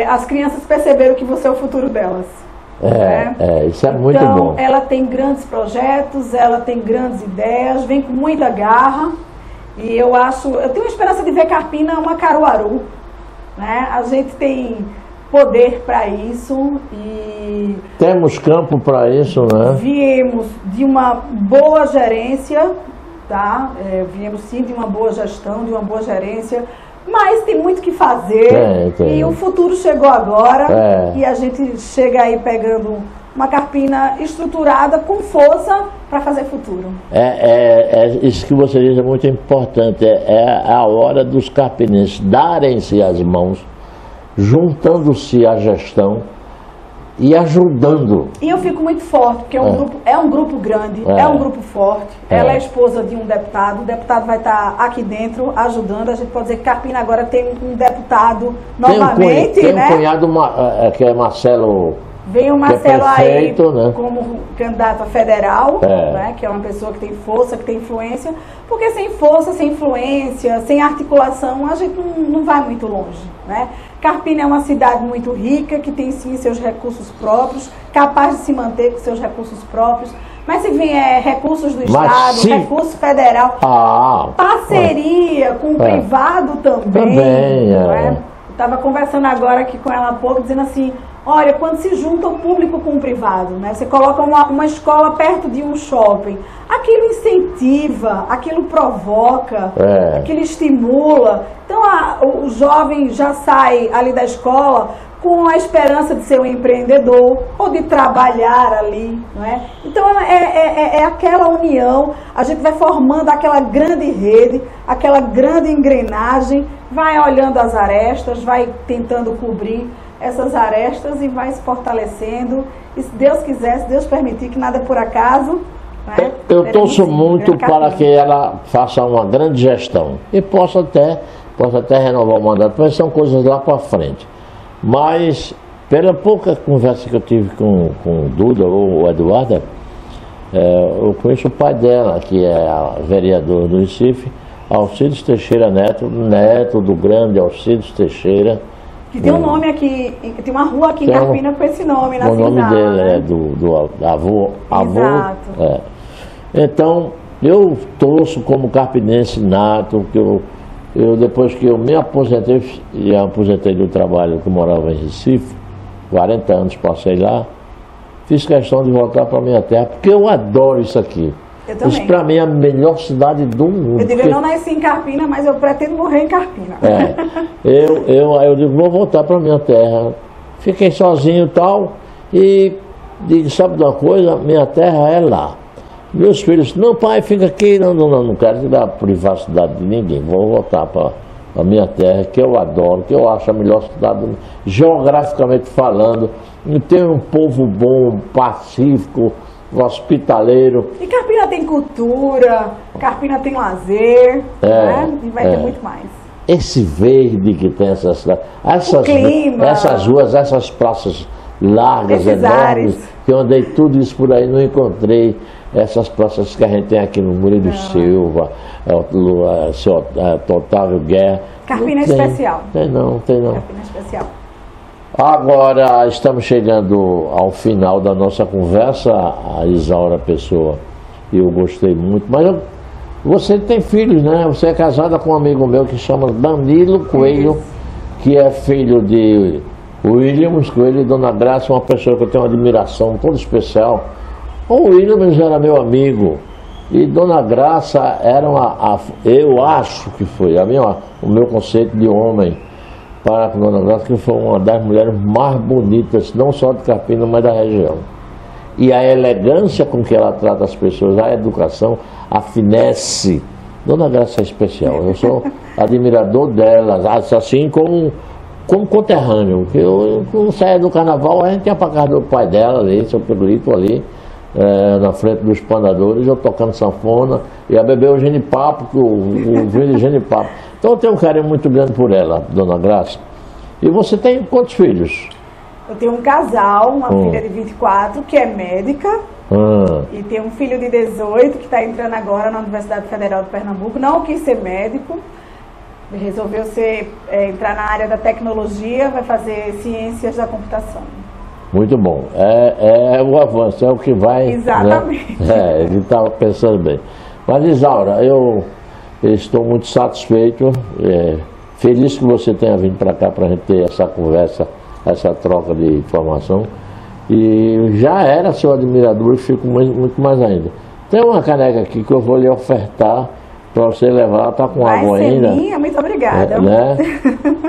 as crianças perceberam que você é o futuro delas. Isso é muito bom. Então, ela tem grandes projetos, ela tem grandes ideias, vem com muita garra, e eu tenho esperança de ver Carpina uma Caruaru, né? A gente tem poder para isso e temos campo para isso, né? Viemos de uma boa gerência, tá? Viemos sim de uma boa gestão, de uma boa gerência, mas tem muito que fazer, e o futuro chegou agora, e a gente chega aí pegando uma Carpina estruturada, com força, para fazer futuro. Isso que você diz é muito importante, é a hora dos carpinenses darem-se as mãos, juntando-se à gestão e ajudando. E eu fico muito forte, porque é um grupo grande, é um grupo forte. Ela é esposa de um deputado, o deputado vai estar aqui dentro ajudando. A gente pode dizer que Carpina agora tem um deputado novamente, tem um cunhado que é Marcelo Vem o Marcelo prefeito, aí, né, como candidato a federal, né, que é uma pessoa que tem força, que tem influência, porque sem força, sem influência, sem articulação, a gente não vai muito longe, né? Carpina é uma cidade muito rica, que tem sim seus recursos próprios, capaz de se manter com seus recursos próprios, mas se vier recursos do Estado, recurso federal, parceria com o privado também, né? Estava conversando agora aqui com ela há pouco, dizendo assim, olha, quando se junta o público com o privado, né? Você coloca uma escola perto de um shopping, aquilo incentiva, aquilo provoca, aquilo estimula. Então o jovem já sai ali da escola com a esperança de ser um empreendedor ou de trabalhar ali, não é? Então é aquela união, a gente vai formando aquela grande rede, aquela grande engrenagem, vai olhando as arestas, vai tentando cobrir essas arestas e vai se fortalecendo. E se Deus quiser, se Deus permitir, que nada é por acaso. Né? Eu torço muito para que ela faça uma grande gestão e possa até renovar o mandato, mas são coisas lá para frente. Mas, pela pouca conversa que eu tive com o Duda ou o Eduardo, eu conheço o pai dela, que é vereador do Recife, Alcides Teixeira Neto, neto do grande Alcides Teixeira. Que tem um nome aqui, tem uma rua aqui em Carpina com esse nome na cidade. O nome dele é do avô. Exato. Então, eu torço como carpinense nato, que eu depois que eu me aposentei, e aposentei do trabalho que eu morava em Recife, 40 anos passei lá, fiz questão de voltar para a minha terra, porque eu adoro isso aqui. Eu também. Isso para mim é a melhor cidade do mundo. Eu digo, eu não nasci em Carpina, mas eu pretendo morrer em Carpina. Eu digo, vou voltar para a minha terra. Fiquei sozinho e tal, e digo, sabe de uma coisa? Minha terra é lá. Meus filhos, não pai, fica aqui, não quero tirar a privacidade de ninguém, vou voltar para a minha terra, que eu adoro, que eu acho a melhor cidade do mundo, geograficamente falando, e tem um povo bom, pacífico, hospitaleiro. E Carpina tem cultura, Carpina tem lazer, né? E vai ter muito mais. Esse verde que tem essa cidade, essas ruas, essas praças largas, enormes, que eu andei tudo isso por aí, não encontrei essas praças que a gente tem aqui no Murilo Silva, Otávio Guerra. Carpina é especial. Tem não. Carpina é especial. Agora estamos chegando ao final da nossa conversa, a Isaura Pessoa, e eu gostei muito, mas você tem filhos, né? Você é casada com um amigo meu que chama Danilo Coelho, que é filho de Williams Coelho e Dona Graça, uma pessoa que eu tenho uma admiração toda especial. O Williams era meu amigo e Dona Graça era eu acho que foi o meu conceito de homem para com Dona Graça, que foi uma das mulheres mais bonitas, não só de Carpina, mas da região. E a elegância com que ela trata as pessoas, a educação, a finesse. Dona Graça é especial, eu sou admirador dela, assim como conterrâneo. Eu, quando saía do carnaval, a gente ia para casa do pai dela ali, seu Pedrito ali, na frente dos panadores, eu tocando sanfona, ia beber o genipapo, o vinho de genipapo. Então eu tenho um carinho muito grande por ela, Dona Graça. E você tem quantos filhos? Eu tenho um casal, uma filha de 24, que é médica, e tem um filho de 18, que está entrando agora na Universidade Federal de Pernambuco, não quis ser médico, resolveu entrar na área da tecnologia, vai fazer ciências da computação. Muito bom. É o avanço, é o que vai... Exatamente. Né? Ele estava pensando bem. Mas, Isaura, eu estou muito satisfeito, feliz que você tenha vindo para cá para a gente ter essa conversa, essa troca de informação. E já era seu admirador e fico muito mais ainda. Tem uma caneca aqui que eu vou lhe ofertar para você levar, está com água ainda. Minha, muito obrigada. Né?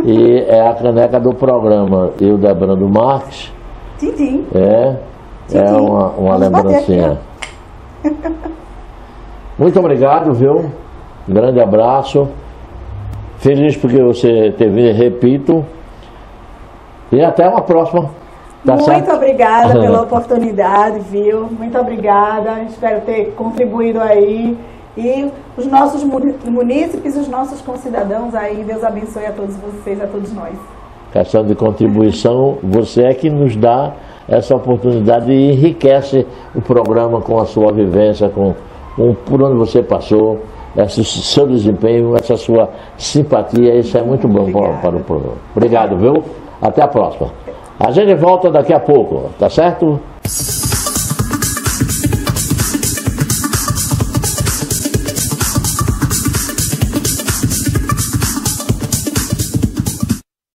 E é a caneca do programa Hildebrando Marques. Tintim. É uma lembrancinha. Muito obrigado, viu? Um grande abraço. Feliz porque você teve, repito. E até uma próxima. Tá muito certo? Obrigada pela oportunidade, viu? Muito obrigada. Espero ter contribuído aí. E os nossos munícipes, os nossos concidadãos aí, Deus abençoe a todos vocês, a todos nós. Questão de contribuição, você é que nos dá essa oportunidade e enriquece o programa com a sua vivência, com por onde você passou, esse seu desempenho, essa sua simpatia. Isso é muito bom para o programa. Obrigado, viu? Até a próxima. A gente volta daqui a pouco, tá certo?